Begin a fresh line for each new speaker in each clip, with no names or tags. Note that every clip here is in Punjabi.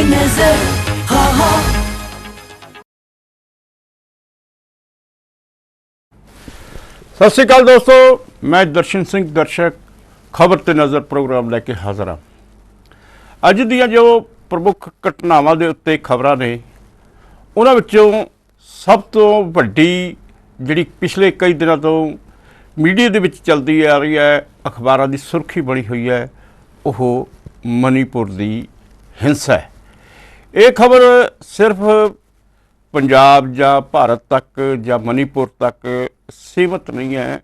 नजर हाँ हाँ।
सत श्री अकाल दोस्तों, मैं दर्शन सिंह दर्शक खबर ते नज़र प्रोग्राम लैके हाज़र हाँ। अज दियां जो प्रमुख घटनावां दे उत्ते खबरां ने उन्हां विच्चों सब तो वड्डी जिहड़ी पिछले कई दिनों तो मीडिया दे विच चलदी आ रही है, अखबारां दी सुर्खी बनी हुई है, ओह मणिपुर दी हिंसा है। ये खबर सिर्फ पंजाब या भारत तक या मणिपुर तक सीमित नहीं है,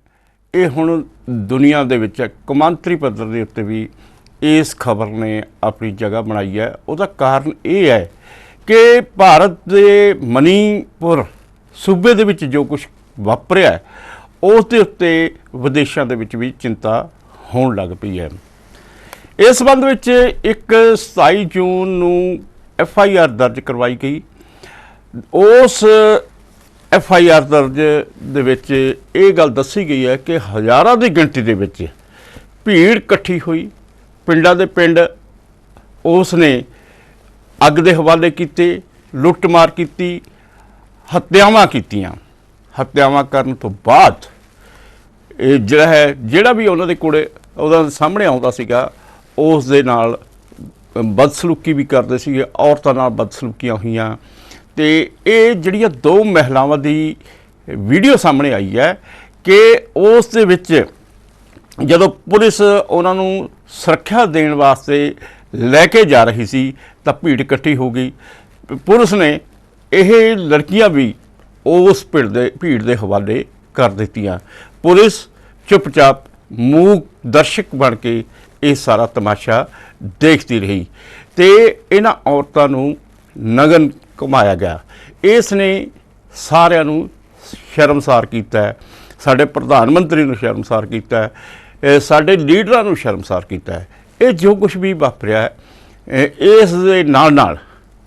ये हुण दुनिया दे विच कौमांतरी पद्धर दे उत्ते भी इस खबर ने अपनी जगह बनाई है। उसका कारण ये है कि भारत के मणिपुर सूबे दे विच जो कुछ वापरिया है उस दे उत्ते विदेशों के विच भी चिंता होण लग पई है। इस संबंध विच एक 27 जून नूं FIR दर्ज करवाई गई। उस FIR दर्ज दे विच ये गल दसी गई है कि हज़ारां की गिणती दे विच भीड़ इकट्ठी हुई, पिंडां दे पिंड उसने अग दे हवाले कीते, लुੱਟ-मार की, हत्यावां कीतियां। हत्यावां करन तो बाद जिहड़ा है जिहड़ा भी उन्हां दे कोले उहदा सामने आउंदा सीगा उस दे नाल बदसलूकी भी करदे सीगे, औरतां नाल बदसलूकियां होईयां। ते ये जिहड़ियां दो महिलावां दी वीडियो सामने आई है कि उस दे विच जदों पुलिस उन्हां नूं सुरक्षा देण वास्ते लैके जा रही सी तां भीड़ इकट्ठी हो गई। पुलिस ने यह लड़कियां भी उस भीड़ के हवाले कर दित्तियां। पुलिस चुपचाप मूक दर्शक बन के ये सारा तमाशा देखती रही तो इन्हां औरतां नूं नगन घुमाया गया। इसने सारिਆਂ ਨੂੰ शर्मसार किया है, साडे प्रधानमंत्री नूं शर्मसार किया है, साडे लीडरां नूं शर्मसार किया है। ये जो कुछ भी वापरिया है इस दे नाल नाल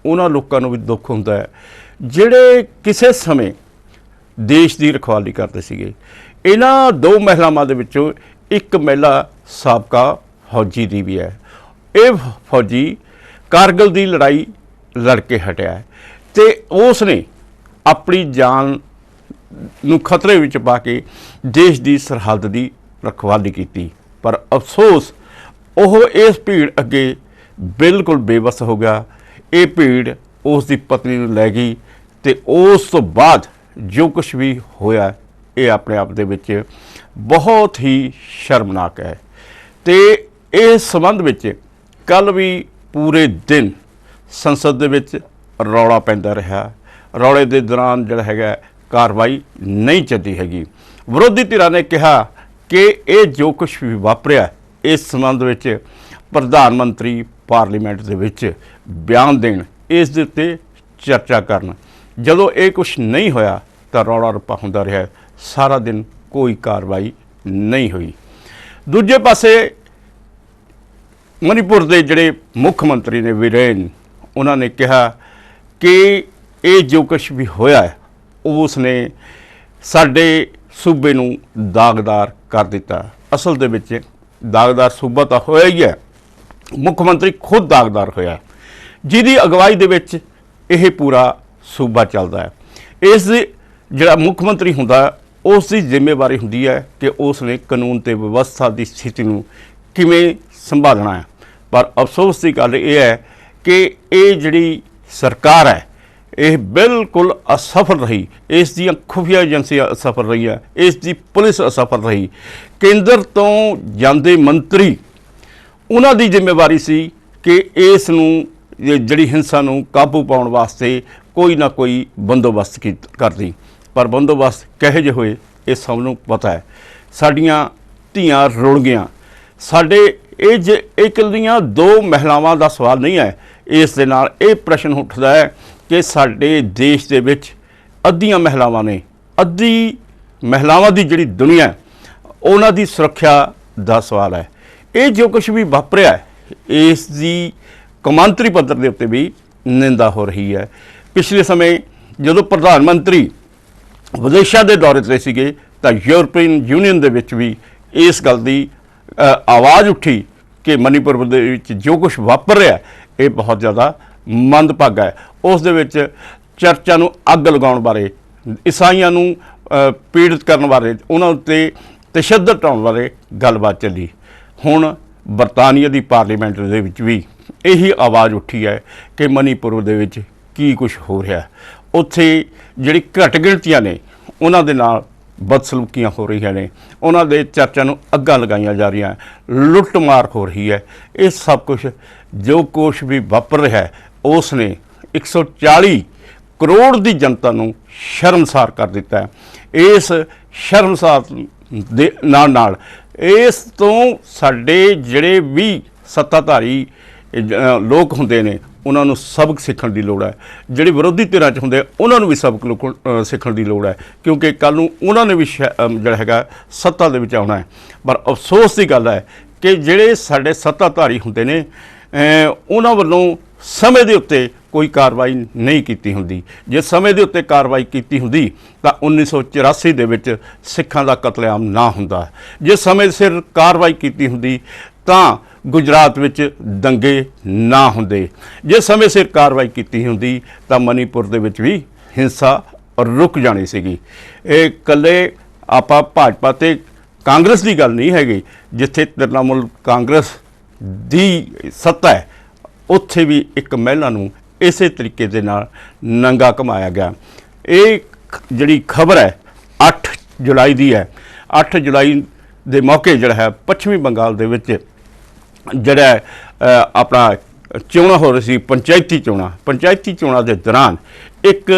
उन्हां लोकां नूं भी दुख हुंदा है जिहड़े किसी समय देश की रखवाली करते सीगे। इन्हां दो महिलावां दे विचों एक महिला साबका फौजी दी भी है। ये फौजी कारगिल की लड़ाई लड़ के हटिया है तो उसने अपनी जान नूं खतरे विच पा के देश की सरहद की रखवाली की। पर अफसोस वो इस भीड़ अगे बिल्कुल बेबस हो गया। ये भीड़ उसकी पत्नी नूं लै गई तो उस तो बाद जो कुछ भी होया ये अपने आप दे विच बहुत ही शर्मनाक है। तो इस संबंध विच कल भी पूरे दिन संसद दे विच रौला पैंदा रहा। रौले के दौरान जिहड़ा हैगा कार्रवाई नहीं चलती हैगी। विरोधी धिरां ने कहा कि ये जो कुछ भी वापरिया इस संबंध विच प्रधानमंत्री पार्लीमेंट दे विच बयान देण, इस दे उत्ते चर्चा करन। जदों ये कुछ नहीं होया तो रौला रप्पा हुंदा रहा, सारा दिन कोई कार्रवाई नहीं हुई। दूजे पासे मणिपुर के जिहड़े मुख मंत्री ने वीरेन, उन्होंने कहा कि ये जो कुछ भी होया है उसने साडे सूबे नूं दागदार कर दिता। असल दे विच दागदार सूबा तो होया ही है, मुख मंत्री खुद दागदार होया जिहदी अगवाई दे विच यह पूरा सूबा चलता है। इस जिहड़ा मुख मंत्री हुंदा उसकी जिम्मेवारी हुंदी है कि उसने कानून ते व्यवस्था की स्थिति नूं किवें संभालना है। पर अफसोस की गल यह है कि ये जिहड़ी सरकार है ये बिल्कुल असफल रही। इस दी खुफिया एजेंसियां असफल रही है, इसकी पुलिस असफल रही। केंद्र तो जांदे मंत्री उन्हां दी जिम्मेवारी सी कि इस नूं जिहड़ी हिंसा नूं काबू पाउण वास्ते कोई ना कोई बंदोबस्त करदी। पर बंदोबस्त किहो जिहे होए ये सब नूं पता है। साडियां धीआं रुल गईआं। साडे एक दो महिलावां दा सवाल नहीं है, इस दे नाल ये प्रश्न उठदा है कि साडे देश दे विच अद्धियां महिलावां ने, अद्धी महिलावां दी जिहड़ी दुनिया उन्हां दी सुरक्षा दा सवाल है। ये जो कुछ भी वापरिया है इसकी कौमांतरी पद्धर के उत्ते भी निंदा हो रही है। पिछले समय जदों प्रधानमंत्री विदेशों के दौरे ते सीगे तां यूरोपीयन यूनीयन दे विच भी इस गल की आवाज़ उठी कि मणिपुर दे विच जो कुछ वापर रहा ये बहुत ज़्यादा ਮੰਦਭਾਗਾ ਹੈ। ਉਸ ਦੇ ਵਿੱਚ ਚਰਚਾਂ ਨੂੰ ਅੱਗ ਲਗਾਉਣ ਬਾਰੇ, ਈਸਾਈਆਂ ਨੂੰ ਪੀੜਿਤ ਕਰਨ ਬਾਰੇ, ਉਹਨਾਂ ਉੱਤੇ ਤਸ਼ੱਦਦ ਢਾਉਣ ਬਾਰੇ ਗੱਲਬਾਤ ਚੱਲੀ। ਹੁਣ ਬਰਤਾਨੀਆ ਦੀ ਪਾਰਲੀਮੈਂਟ ਦੇ ਵਿੱਚ ਵੀ ਇਹੀ ਆਵਾਜ਼ ਉੱਠੀ ਹੈ ਕਿ ਮਨੀਪੁਰ ਦੇ ਵਿੱਚ ਕੀ ਕੁਝ ਹੋ ਰਿਹਾ। ਉੱਥੇ ਜਿਹੜੀ ਘੱਟ ਗਿਣਤੀਆਂ ਨੇ ਉਹਨਾਂ ਦੇ ਨਾਲ ਬਦਸਲੂਕੀਆਂ ਹੋ ਰਹੀਆਂ ਨੇ, ਉਹਨਾਂ ਦੇ ਚਰਚਾਂ ਨੂੰ ਅੱਗਾਂ ਲਗਾਈਆਂ ਜਾ ਰਹੀਆਂ, ਲੁੱਟ ਮਾਰ ਹੋ ਰਹੀ ਹੈ। ਇਹ ਸਭ ਕੁਝ ਜੋ ਕੁਛ ਵੀ ਵਾਪਰ ਰਿਹਾ ਹੈ ਉਸ ਨੇ 140 ਕਰੋੜ ਦੀ ਜਨਤਾ ਨੂੰ ਸ਼ਰਮਸਾਰ ਕਰ ਦਿੱਤਾ ਹੈ। ਇਸ ਸ਼ਰਮਸਾਰ ਦੇ ਨਾਲ ਇਸ ਤੋਂ ਸਾਡੇ ਜਿਹੜੇ ਵੀ ਸੱਤਾਧਾਰੀ ਲੋਕ ਹੁੰਦੇ ਨੇ ਉਹਨਾਂ ਨੂੰ ਸਬਕ ਸਿੱਖਣ ਦੀ ਲੋੜ ਹੈ। ਜਿਹੜੇ ਵਿਰੋਧੀ ਧਿਰਾਂ 'ਚ ਹੁੰਦੇ ਉਹਨਾਂ ਨੂੰ ਵੀ ਸਬਕ ਸਿੱਖਣ ਦੀ ਲੋੜ ਹੈ, ਕਿਉਂਕਿ ਕੱਲ੍ਹ ਨੂੰ ਉਹਨਾਂ ਨੇ ਵੀ ਜਿਹੜਾ ਹੈਗਾ ਸੱਤਾ ਦੇ ਵਿੱਚ ਆਉਣਾ ਹੈ। ਪਰ ਅਫਸੋਸ ਦੀ ਗੱਲ ਹੈ ਕਿ ਜਿਹੜੇ ਸਾਡੇ ਸੱਤਾਧਾਰੀ ਹੁੰਦੇ ਨੇ ਉਹਨਾਂ ਵੱਲੋਂ ਸਮੇਂ ਦੇ ਉੱਤੇ ਕੋਈ ਕਾਰਵਾਈ ਨਹੀਂ ਕੀਤੀ ਹੁੰਦੀ। ਜੇ ਸਮੇਂ ਦੇ ਉੱਤੇ ਕਾਰਵਾਈ ਕੀਤੀ ਹੁੰਦੀ ਤਾਂ 1984 ਦੇ ਵਿੱਚ ਸਿੱਖਾਂ ਦਾ ਕਤਲੇਆਮ ਨਾ ਹੁੰਦਾ। ਜੇ ਸਮੇਂ ਸਿਰ ਕਾਰਵਾਈ ਕੀਤੀ ਹੁੰਦੀ ਤਾਂ ਗੁਜਰਾਤ ਵਿੱਚ ਦੰਗੇ ਨਾ ਹੁੰਦੇ। ਜੇ ਸਮੇਂ ਸਿਰ ਕਾਰਵਾਈ ਕੀਤੀ ਹੁੰਦੀ ਤਾਂ ਮਨੀਪੁਰ ਦੇ ਵਿੱਚ ਵੀ ਹਿੰਸਾ ਰੁਕ ਜਾਣੀ ਸੀਗੀ। ਇਹ ਇਕੱਲੇ ਆਪਾਂ ਭਾਜਪਾ ਤੇ ਕਾਂਗਰਸ ਦੀ ਗੱਲ ਨਹੀਂ ਹੈਗੀ। ਜਿੱਥੇ ਤ੍ਰਿਣਮੂਲ ਕਾਂਗਰਸ ਦੀ ਸੱਤਾ ਹੈ ਉੱਥੇ ਵੀ ਇੱਕ ਮਹਿਲਾ ਨੂੰ ਇਸੇ ਤਰੀਕੇ ਦੇ ਨਾਲ ਨੰਗਾ ਘੁਮਾਇਆ ਗਿਆ। ਇਹ ਜਿਹੜੀ ਖਬਰ ਹੈ 8 ਜੁਲਾਈ ਦੀ ਹੈ। 8 ਜੁਲਾਈ ਦੇ ਮੌਕੇ ਜਿਹੜਾ ਹੈ ਪੱਛਮੀ ਬੰਗਾਲ ਦੇ ਵਿੱਚ ਜਿਹੜਾ ਆਪਣਾ ਚੋਣਾਂ ਹੋ ਰਹੀ ਸੀ, ਪੰਚਾਇਤੀ ਚੋਣਾਂ ਦੇ ਦੌਰਾਨ ਇੱਕ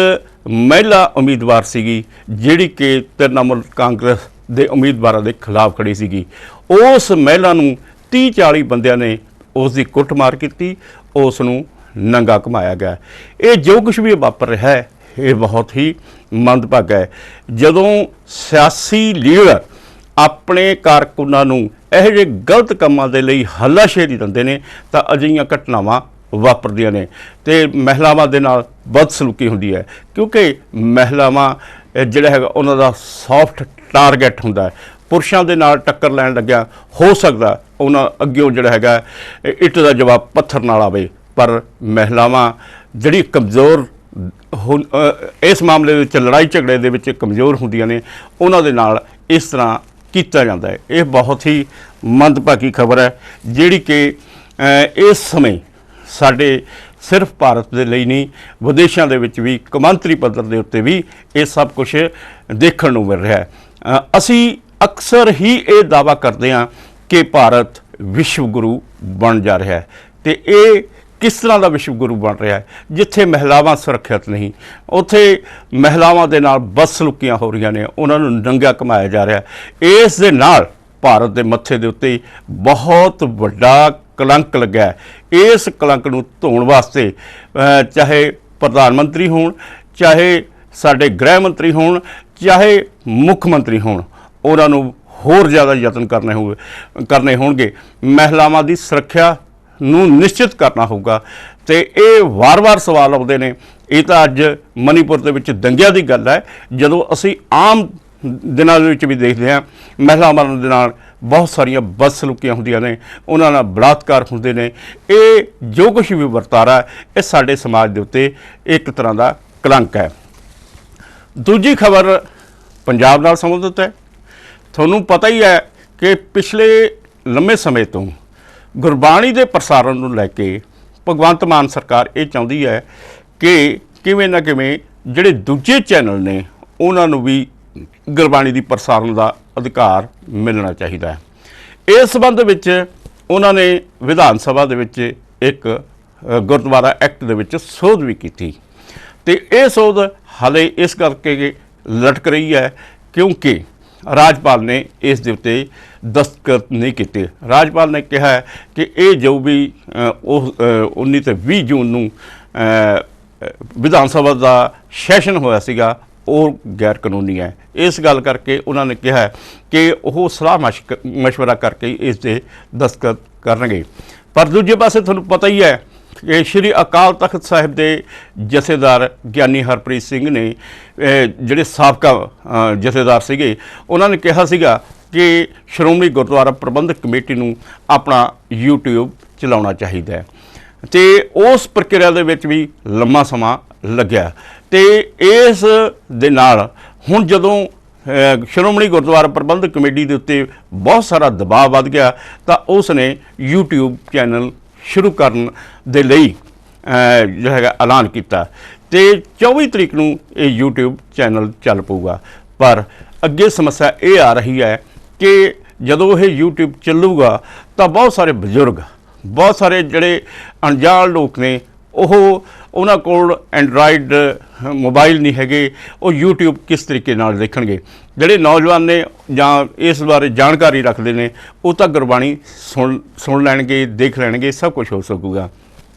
ਮਹਿਲਾ ਉਮੀਦਵਾਰ ਸੀਗੀ ਜਿਹੜੀ ਕਿ ਤ੍ਰਿਣਮੂਲ ਕਾਂਗਰਸ ਦੇ ਉਮੀਦਵਾਰਾਂ ਦੇ ਖਿਲਾਫ ਖੜੀ ਸੀਗੀ। ਉਸ ਮਹਿਲਾ ਨੂੰ 30-40 ਬੰਦਿਆਂ ਨੇ ਉਸ ਦੀ ਕੁੱਟਮਾਰ ਕੀਤੀ, ਉਸ ਨੂੰ ਨੰਗਾ ਘੁਮਾਇਆ ਗਿਆ। ਇਹ ਜੋ ਕੁਛ ਵੀ ਵਾਪਰ ਰਿਹਾ ਹੈ ਇਹ ਬਹੁਤ ਹੀ ਮੰਦਭਾਗਾ ਹੈ। ਜਦੋਂ ਸਿਆਸੀ ਲੀਡਰ ਆਪਣੇ ਕਾਰਕੁਨਾਂ ਨੂੰ ਇਹੋ ਜਿਹੇ ਗਲਤ ਕੰਮਾਂ ਦੇ ਲਈ ਹੱਲਾਸ਼ੇਰੀ ਦਿੰਦੇ ਨੇ ਤਾਂ ਅਜਿਹੀਆਂ ਘਟਨਾਵਾਂ ਵਾਪਰਦੀਆਂ ਨੇ ਤੇ ਮਹਿਲਾਵਾਂ ਦੇ ਨਾਲ ਬਦਸਲੂਕੀ ਹੁੰਦੀ ਹੈ, ਕਿਉਂਕਿ ਮਹਿਲਾਵਾਂ ਜਿਹੜਾ ਹੈਗਾ ਉਹਨਾਂ ਦਾ ਸੌਫਟ ਟਾਰਗੇਟ ਹੁੰਦਾ ਹੈ। ਪੁਰਸ਼ਾਂ ਦੇ ਨਾਲ ਟੱਕਰ ਲੈਣ ਲੱਗਿਆ ਹੋ ਸਕਦਾ ਉਹਨਾਂ ਅੱਗਿਓਂ ਜਿਹੜਾ ਹੈਗਾ ਇੱਟ ਦਾ ਜਵਾਬ ਪੱਥਰ ਨਾਲ ਆਵੇ, ਪਰ ਮਹਿਲਾਵਾਂ ਜਿਹੜੀ ਕਮਜ਼ੋਰ ਇਸ ਮਾਮਲੇ ਵਿੱਚ ਲੜਾਈ ਝਗੜੇ ਦੇ ਵਿੱਚ ਕਮਜ਼ੋਰ ਹੁੰਦੀਆਂ ਨੇ ਉਹਨਾਂ ਦੇ ਨਾਲ ਇਸ ਤਰ੍ਹਾਂ ਕੀਤਾ ਜਾਂਦਾ ਹੈ। ਇਹ ਬਹੁਤ ਹੀ ਮੰਦਭਾਗੀ ਖਬਰ ਹੈ ਜਿਹੜੀ ਕਿ ਇਸ ਸਮੇਂ ਸਾਡੇ ਸਿਰਫ ਭਾਰਤ ਦੇ ਲਈ ਨਹੀਂ ਵਿਦੇਸ਼ਾਂ ਦੇ ਵਿੱਚ ਵੀ ਕੌਮਾਂਤਰੀ ਪੱਧਰ ਦੇ ਉੱਤੇ ਵੀ ਇਹ ਸਭ ਕੁਝ ਦੇਖਣ ਨੂੰ ਮਿਲ ਰਿਹਾ ਹੈ। ਅਸੀਂ ਅਕਸਰ ਹੀ ਇਹ ਦਾਅਵਾ ਕਰਦੇ ਹਾਂ ਕਿ ਭਾਰਤ ਵਿਸ਼ਵ ਗੁਰੂ ਬਣ ਜਾ ਰਿਹਾ ਹੈ ਤੇ ਇਹ ਕਿਸ ਤਰ੍ਹਾਂ ਦਾ ਵਿਸ਼ਵ ਗੁਰੂ ਬਣ ਰਿਹਾ ਹੈ ਜਿੱਥੇ ਮਹਿਲਾਵਾਂ ਸੁਰੱਖਿਅਤ ਨਹੀਂ, ਉੱਥੇ ਮਹਿਲਾਵਾਂ ਦੇ ਨਾਲ ਬਦਸਲੂਕੀਆਂ ਹੋ ਰਹੀਆਂ ਨੇ, ਉਹਨਾਂ ਨੂੰ ਨੰਗਾ ਘੁਮਾਇਆ ਜਾ ਰਿਹਾ। ਇਸ ਦੇ ਨਾਲ ਭਾਰਤ ਦੇ ਮੱਥੇ ਦੇ ਉੱਤੇ ਬਹੁਤ ਵੱਡਾ ਕਲੰਕ ਲੱਗਾ। ਇਸ ਕਲੰਕ ਨੂੰ ਧੋਣ ਵਾਸਤੇ ਚਾਹੇ ਪ੍ਰਧਾਨ ਮੰਤਰੀ ਹੋਣ, ਚਾਹੇ ਸਾਡੇ ਗ੍ਰਹਿ ਮੰਤਰੀ ਹੋਣ, ਚਾਹੇ ਮੁੱਖ ਮੰਤਰੀ ਹੋਣ, ਉਹਨਾਂ ਨੂੰ ਹੋਰ ਜ਼ਿਆਦਾ ਯਤਨ ਕਰਨੇ ਹੋਣਗੇ। ਮਹਿਲਾਵਾਂ ਦੀ ਸੁਰੱਖਿਆ ਨੂੰ ਨਿਸ਼ਚਿਤ ਕਰਨਾ ਹੋਊਗਾ ਤੇ ਇਹ ਵਾਰ-ਵਾਰ ਸਵਾਲ ਆਉਂਦੇ ਨੇ। ਇਹ ਤਾਂ ਅੱਜ ਮਨੀਪੁਰ ਦੇ ਵਿੱਚ ਦੰਗਿਆਂ ਦੀ ਗੱਲ ਹੈ, ਜਦੋਂ ਅਸੀਂ ਆਮ ਦਿਨਾਂ ਦੇ ਵਿੱਚ ਵੀ ਦੇਖਦੇ ਹਾਂ ਮਹਿਲਾਵਾਂ ਦੇ ਨਾਲ ਬਹੁਤ ਸਾਰੀਆਂ ਬਦਸਲੂਕੀਆਂ ਹੁੰਦੀਆਂ ਨੇ, ਉਹਨਾਂ ਨਾਲ ਬਲਾਤਕਾਰ ਹੁੰਦੇ ਨੇ। ਇਹ ਜੋ ਕੁਛ ਵੀ ਵਰਤਾਰਾ ਇਹ ਸਾਡੇ ਸਮਾਜ ਦੇ ਉੱਤੇ ਇੱਕ ਤਰ੍ਹਾਂ ਦਾ ਕਲੰਕ ਹੈ। ਦੂਜੀ ਖਬਰ ਪੰਜਾਬ ਨਾਲ ਸੰਬੰਧਿਤ ਹੈ। ਤੁਹਾਨੂੰ ਪਤਾ ਹੀ ਹੈ ਕਿ ਪਿਛਲੇ ਲੰਮੇ ਸਮੇਂ ਤੋਂ ਗੁਰਬਾਣੀ ਦੇ ਪ੍ਰਸਾਰਣ ਨੂੰ ਲੈ ਕੇ ਭਗਵੰਤ ਮਾਨ ਸਰਕਾਰ ਇਹ ਚਾਹੁੰਦੀ ਹੈ ਕਿ ਕਿਵੇਂ ਨਾ ਕਿਵੇਂ ਜਿਹੜੇ ਦੂਜੇ ਚੈਨਲ ਨੇ ਉਹਨਾਂ ਨੂੰ ਵੀ ਗੁਰਬਾਣੀ ਦੀ ਪ੍ਰਸਾਰਣ ਦਾ ਅਧਿਕਾਰ ਮਿਲਣਾ ਚਾਹੀਦਾ ਹੈ। ਇਸ ਸੰਬੰਧ ਵਿੱਚ ਉਹਨਾਂ ਨੇ ਵਿਧਾਨ ਸਭਾ ਦੇ ਵਿੱਚ ਇੱਕ ਗੁਰਦੁਆਰਾ ਐਕਟ ਦੇ ਵਿੱਚ ਸੋਧ ਵੀ ਕੀਤੀ ਤੇ ਇਹ ਸੋਧ ਹਾਲੇ ਇਸ ਕਰਕੇ ਲਟਕ ਰਹੀ ਹੈ ਕਿਉਂਕਿ ਰਾਜਪਾਲ ਨੇ ਇਸ ਦੇ ਉੱਤੇ ਦਸਤਖਤ ਨਹੀਂ ਕੀਤੇ। ਰਾਜਪਾਲ ਨੇ ਕਿਹਾ ਹੈ ਕਿ ਇਹ ਜੋ ਵੀ 19 ਤੇ 20 ਜੂਨ ਨੂੰ ਵਿਧਾਨ ਸਭਾ ਦਾ ਸੈਸ਼ਨ ਹੋਇਆ ਸੀਗਾ ਉਹ ਗੈਰ ਕਾਨੂੰਨੀ ਹੈ। ਇਸ ਗੱਲ ਕਰਕੇ ਉਹਨਾਂ ਨੇ ਕਿਹਾ ਕਿ ਉਹ ਸਲਾਹ ਮਸ਼ਵਰਾ ਕਰਕੇ ਇਸ ਦੇ ਦਸਤਖਤ ਕਰਨਗੇ। ਪਰ ਦੂਜੇ ਪਾਸੇ ਤੁਹਾਨੂੰ ਪਤਾ ਹੀ ਹੈ ਕਿ ਸ਼੍ਰੀ ਅਕਾਲ ਤਖਤ ਸਾਹਿਬ ਦੇ ਜਥੇਦਾਰ ਗਿਆਨੀ ਹਰਪ੍ਰੀਤ ਸਿੰਘ ਨੇ ਜਿਹੜੇ ਸਾਬਕਾ ਜਥੇਦਾਰ ਸੀਗੇ ਉਹਨਾਂ ਨੇ ਕਿਹਾ ਸੀਗਾ ਕਿ ਸ਼੍ਰੋਮਣੀ ਗੁਰਦੁਆਰਾ ਪ੍ਰਬੰਧਕ ਕਮੇਟੀ ਨੂੰ ਆਪਣਾ YouTube ਚਲਾਉਣਾ ਚਾਹੀਦਾ ਹੈ। ਤੇ ਉਸ ਪ੍ਰਕਿਰਿਆ ਦੇ ਵਿੱਚ ਵੀ ਲੰਮਾ ਸਮਾਂ ਲੱਗਿਆ ਤੇ ਇਸ ਦੇ ਨਾਲ ਹੁਣ ਜਦੋਂ ਸ਼੍ਰੋਮਣੀ ਗੁਰਦੁਆਰਾ ਪ੍ਰਬੰਧਕ ਕਮੇਟੀ ਦੇ ਉੱਤੇ ਬਹੁਤ ਸਾਰਾ ਦਬਾਅ ਵੱਧ ਗਿਆ ਤਾਂ ਉਸ ਨੇ YouTube ਚੈਨਲ ਸ਼ੁਰੂ ਕਰਨ ਦੇ ਲਈ ਜੋ ਹੈਗਾ ਐਲਾਨ ਕੀਤਾ ਤੇ 24 ਤਰੀਕ ਨੂੰ ਇਹ YouTube ਚੈਨਲ ਚੱਲ ਪਊਗਾ। ਪਰ ਅੱਗੇ ਸਮੱਸਿਆ ਇਹ ਆ ਰਹੀ ਹੈ ਕਿ ਜਦੋਂ ਇਹ YouTube ਚੱਲੂਗਾ ਤਾਂ ਬਹੁਤ ਸਾਰੇ ਬਜ਼ੁਰਗ, ਬਹੁਤ ਸਾਰੇ ਜਿਹੜੇ ਅਣਜਾਣ ਲੋਕ ਨੇ, ਉਹਨਾਂ ਕੋਲ ਐਂਡਰਾਇਡ ਮੋਬਾਈਲ ਨਹੀਂ ਹੈਗੇ, ਉਹ YouTube ਕਿਸ ਤਰੀਕੇ ਨਾਲ ਦੇਖਣਗੇ। ਜਿਹੜੇ ਨੌਜਵਾਨ ਨੇ ਜਾਂ ਇਸ ਬਾਰੇ ਜਾਣਕਾਰੀ ਰੱਖਦੇ ਨੇ ਉਹ ਤਾਂ ਗੁਰਬਾਣੀ ਸੁਣ ਲੈਣਗੇ, ਦੇਖ ਲੈਣਗੇ, ਸਭ ਕੁਝ ਹੋ ਸਕੂਗਾ।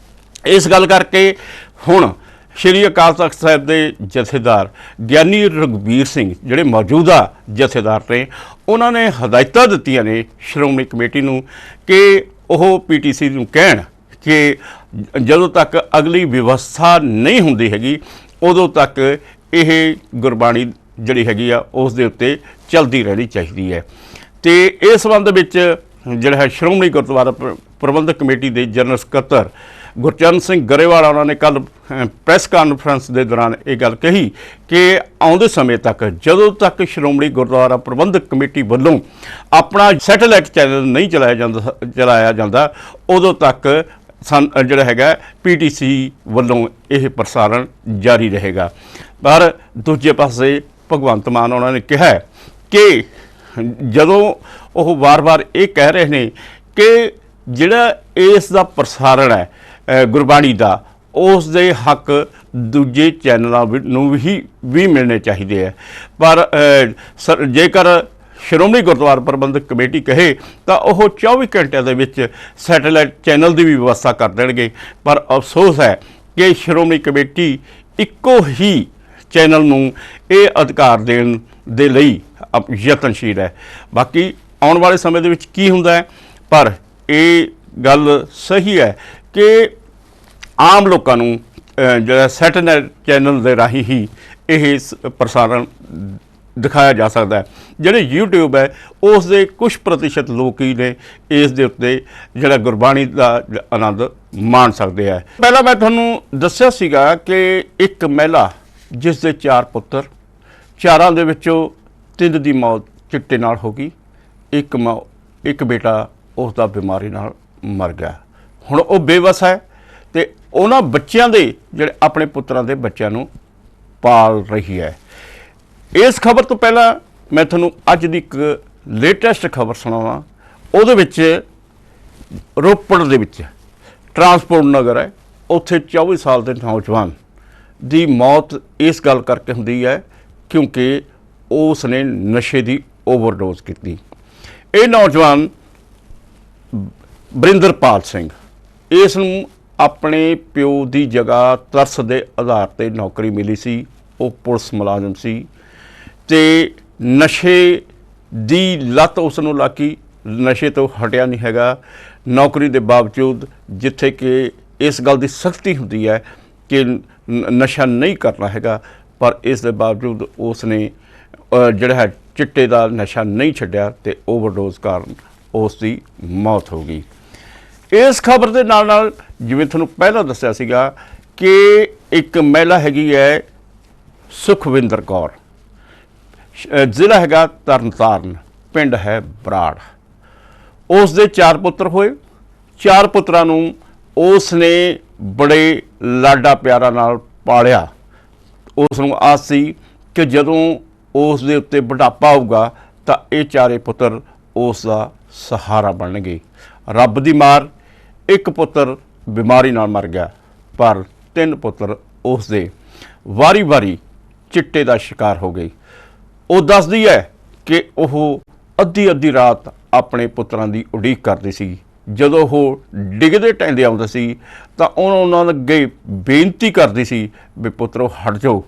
ਇਸ ਗੱਲ ਕਰਕੇ ਹੁਣ ਸ਼੍ਰੀ ਅਕਾਲ ਤਖਤ ਸਾਹਿਬ ਦੇ ਜਥੇਦਾਰ ਗਿਆਨੀ ਰਘਬੀਰ ਸਿੰਘ ਜਿਹੜੇ ਮੌਜੂਦਾ ਜਥੇਦਾਰ ਨੇ, ਉਹਨਾਂ ਨੇ ਹਦਾਇਤਾਂ ਦਿੱਤੀਆਂ ਨੇ ਸ਼੍ਰੋਮਣੀ ਕਮੇਟੀ ਨੂੰ ਕਿ ਉਹ PTC ਨੂੰ ਕਹਿਣ ਕਿ ਜਦੋਂ ਤੱਕ ਅਗਲੀ ਵਿਵਸਥਾ ਨਹੀਂ ਹੁੰਦੀ ਹੈਗੀ ਉਦੋਂ ਤੱਕ ਇਹ ਗੁਰਬਾਣੀ ਜਿਹੜੀ ਹੈਗੀ ਆ ਉਸ ਦੇ ਉੱਤੇ ਚੱਲਦੀ ਰਹਿਣੀ ਚਾਹੀਦੀ ਹੈ। ਤੇ ਇਸ ਸੰਬੰਧ ਵਿੱਚ ਜਿਹੜਾ ਹੈ ਸ਼੍ਰੋਮਣੀ ਗੁਰਦੁਆਰਾ ਪ੍ਰਬੰਧਕ ਕਮੇਟੀ ਦੇ ਜਨਰਲ ਸਕੱਤਰ ਗੁਰਚਰਨ ਸਿੰਘ ਗਰੇਵਾਲ ਉਹਨਾਂ ਨੇ ਕੱਲ੍ਹ ਪ੍ਰੈਸ ਕਾਨਫਰੰਸ ਦੇ ਦੌਰਾਨ ਇਹ ਗੱਲ ਕਹੀ ਕਿ ਆਉਂਦੇ ਸਮੇਂ ਤੱਕ ਜਦੋਂ ਤੱਕ ਸ਼੍ਰੋਮਣੀ ਗੁਰਦੁਆਰਾ ਪ੍ਰਬੰਧਕ ਕਮੇਟੀ ਵੱਲੋਂ ਆਪਣਾ ਸੈਟੇਲਾਈਟ ਚੈਨਲ ਨਹੀਂ ਚਲਾਇਆ ਜਾਂਦਾ ਉਦੋਂ ਤੱਕ ਜਿਹੜਾ ਹੈਗਾ PTC ਵੱਲੋਂ ਇਹ ਪ੍ਰਸਾਰਣ ਜਾਰੀ ਰਹੇਗਾ। ਪਰ ਦੂਜੇ ਪਾਸੇ ਭਗਵੰਤ ਮਾਨ ਉਹਨਾਂ ਨੇ ਕਿਹਾ ਕਿ ਜਦੋਂ ਉਹ ਵਾਰ-ਵਾਰ ਇਹ ਕਹਿ ਰਹੇ ਨੇ ਕਿ ਜਿਹੜਾ ਇਸ ਦਾ ਪ੍ਰਸਾਰਣ ਹੈ ਗੁਰਬਾਣੀ ਦਾ, ਉਸ ਦੇ ਹੱਕ ਦੂਜੇ ਚੈਨਲਾਂ ਨੂੰ ਵੀ ਮਿਲਣੇ ਚਾਹੀਦੇ ਹੈ। ਪਰ ਜੇਕਰ ਸ਼੍ਰੋਮਣੀ ਗੁਰਦੁਆਰਾ ਪ੍ਰਬੰਧਕ ਕਮੇਟੀ ਕਹੇ ਤਾਂ ਉਹ 24 ਘੰਟਿਆਂ ਦੇ ਵਿੱਚ ਸੈਟੇਲਾਈਟ ਚੈਨਲ ਦੀ ਵੀ ਵਿਵਸਥਾ ਕਰ ਦੇਣਗੇ। ਪਰ ਅਫਸੋਸ ਹੈ ਕਿ ਸ਼੍ਰੋਮਣੀ ਕਮੇਟੀ ਇੱਕੋ ਹੀ ਚੈਨਲ ਨੂੰ ਇਹ ਅਧਿਕਾਰ ਦੇਣ ਦੇ ਲਈ ਯਤਨਸ਼ੀਲ ਹੈ। ਬਾਕੀ ਆਉਣ ਵਾਲੇ ਸਮੇਂ ਦੇ ਵਿੱਚ ਕੀ ਹੁੰਦਾ ਹੈ, ਪਰ ਇਹ ਗੱਲ ਸਹੀ ਹੈ ਕਿ ਆਮ ਲੋਕਾਂ ਨੂੰ ਜਿਹੜਾ ਸੈਟੇਲਾਈਟ ਚੈਨਲ ਦੇ ਰਾਹੀਂ ਹੀ ਇਹ ਪ੍ਰਸਾਰਣ ਦਿਖਾਇਆ ਜਾ ਸਕਦਾ ਹੈ। ਜਿਹੜੇ YouTube ਹੈ ਉਸ ਦੇ ਕੁਝ ਪ੍ਰਤੀਸ਼ਤ ਲੋਕ ਹੀ ਨੇ ਇਸ ਦੇ ਉੱਤੇ ਜਿਹੜਾ ਗੁਰਬਾਣੀ ਦਾ ਆਨੰਦ ਮਾਣ ਸਕਦੇ ਹੈ। ਪਹਿਲਾਂ ਮੈਂ ਤੁਹਾਨੂੰ ਦੱਸਿਆ ਸੀਗਾ ਕਿ ਇੱਕ ਮਹਿਲਾ ਜਿਸ ਦੇ 4 ਪੁੱਤਰ, 4 ਦੇ ਵਿੱਚੋਂ 3 ਦੀ ਮੌਤ ਚਿੱਟੇ ਨਾਲ ਹੋ ਗਈ, ਇੱਕ ਬੇਟਾ ਉਸ ਦਾ ਬਿਮਾਰੀ ਨਾਲ ਮਰ ਗਿਆ। ਹੁਣ ਉਹ ਬੇਵਸ ਹੈ ਤੇ ਉਹਨਾਂ ਬੱਚਿਆਂ ਦੇ ਜਿਹੜੇ ਆਪਣੇ ਪੁੱਤਰਾਂ ਦੇ ਬੱਚਿਆਂ ਨੂੰ ਪਾਲ ਰਹੀ ਹੈ। ਇਸ ਖਬਰ ਤੋਂ ਪਹਿਲਾਂ ਮੈਂ ਤੁਹਾਨੂੰ ਅੱਜ ਦੀ ਇੱਕ ਲੇਟੈਸਟ ਖਬਰ ਸੁਣਾਵਾਂ। ਉਹਦੇ ਵਿੱਚ ਰੋਪੜ ਦੇ ਵਿੱਚ ਟਰਾਂਸਪੋਰਟ ਨਗਰ ਹੈ, ਉੱਥੇ 24 ਸਾਲ ਦੇ ਨੌਜਵਾਨ ਦੀ ਮੌਤ ਇਸ ਗੱਲ ਕਰਕੇ ਹੁੰਦੀ ਹੈ ਕਿਉਂਕਿ ਉਸ ਨੇ ਨਸ਼ੇ ਦੀ ਓਵਰਡੋਜ਼ ਕੀਤੀ। ਇਹ ਨੌਜਵਾਨ ਬਰਿੰਦਰਪਾਲ ਸਿੰਘ, ਇਸ ਨੂੰ ਆਪਣੇ ਪਿਓ ਦੀ ਜਗ੍ਹਾ ਤਰਸ ਦੇ ਆਧਾਰ 'ਤੇ ਨੌਕਰੀ ਮਿਲੀ ਸੀ, ਉਹ ਪੁਲਿਸ ਮੁਲਾਜ਼ਮ ਸੀ ਤੇ ਨਸ਼ੇ ਦੀ ਲੱਤ ਉਸ ਨੂੰ ਲੱਗੀ, ਨਸ਼ੇ ਤੋਂ ਹਟਿਆ ਨਹੀਂ ਹੈਗਾ। ਨੌਕਰੀ ਦੇ ਬਾਵਜੂਦ ਜਿੱਥੇ ਕਿ ਇਸ ਗੱਲ ਦੀ ਸਖਤੀ ਹੁੰਦੀ ਹੈ ਕਿ ਨਸ਼ਾ ਨਹੀਂ ਕਰਨਾ ਹੈਗਾ, ਪਰ ਇਸ ਦੇ ਬਾਵਜੂਦ ਉਸ ਨੇ ਜਿਹੜਾ ਹੈ ਚਿੱਟੇ ਦਾ ਨਸ਼ਾ ਨਹੀਂ ਛੱਡਿਆ ਤੇ ਓਵਰਡੋਜ਼ ਕਾਰਨ ਉਸ ਦੀ ਮੌਤ ਹੋ ਗਈ। ਇਸ ਖਬਰ ਦੇ ਨਾਲ ਨਾਲ ਜਿਵੇਂ ਤੁਹਾਨੂੰ ਪਹਿਲਾਂ ਦੱਸਿਆ ਸੀਗਾ ਕਿ ਇੱਕ ਮਹਿਲਾ ਹੈਗੀ ਹੈ ਸੁਖਵਿੰਦਰ ਕੌਰ, ਜ਼ਿਲ੍ਹਾ ਹੈਗਾ ਤਰਨਤਾਰਨ, ਪਿੰਡ ਹੈ ਬਰਾੜ। ਉਸ ਦੇ 4 ਪੁੱਤਰ ਹੋਏ। 4 ਪੁੱਤਰਾਂ ਨੂੰ ਉਸ ਨੇ ਬੜੇ ਲਾਡਾ ਪਿਆਰਾ ਨਾਲ ਪਾਲਿਆ। ਉਸ ਨੂੰ ਆਸ ਸੀ ਕਿ ਜਦੋਂ ਉਸ ਦੇ ਉੱਤੇ ਬੁਢਾਪਾ ਆਊਗਾ ਤਾਂ ਇਹ 4 ਪੁੱਤਰ ਉਸ ਦਾ ਸਹਾਰਾ ਬਣਨਗੇ। ਰੱਬ ਦੀ ਮਾਰ, ਇੱਕ ਪੁੱਤਰ ਬਿਮਾਰੀ ਨਾਲ ਮਰ ਗਿਆ, ਪਰ 3 ਪੁੱਤਰ ਉਸ ਦੇ ਵਾਰੀ-ਵਾਰੀ ਚਿੱਟੇ ਦਾ ਸ਼ਿਕਾਰ ਹੋ ਗਏ। ਉਹ ਦੱਸਦੀ ਹੈ ਕਿ ਉਹ ਅੱਧੀ ਰਾਤ ਆਪਣੇ ਪੁੱਤਰਾਂ ਦੀ ਉਡੀਕ ਕਰਦੀ ਸੀ। ਜਦੋਂ ਉਹ ਡਿੱਗਦੇ ਟੈਂਦੇ ਆਉਂਦੇ ਸੀ ਤਾਂ ਉਹਨਾਂ ਅੱਗੇ ਬੇਨਤੀ ਕਰਦੀ ਸੀ ਵੀ ਪੁੱਤਰੋ ਹਟ ਜਾਓ,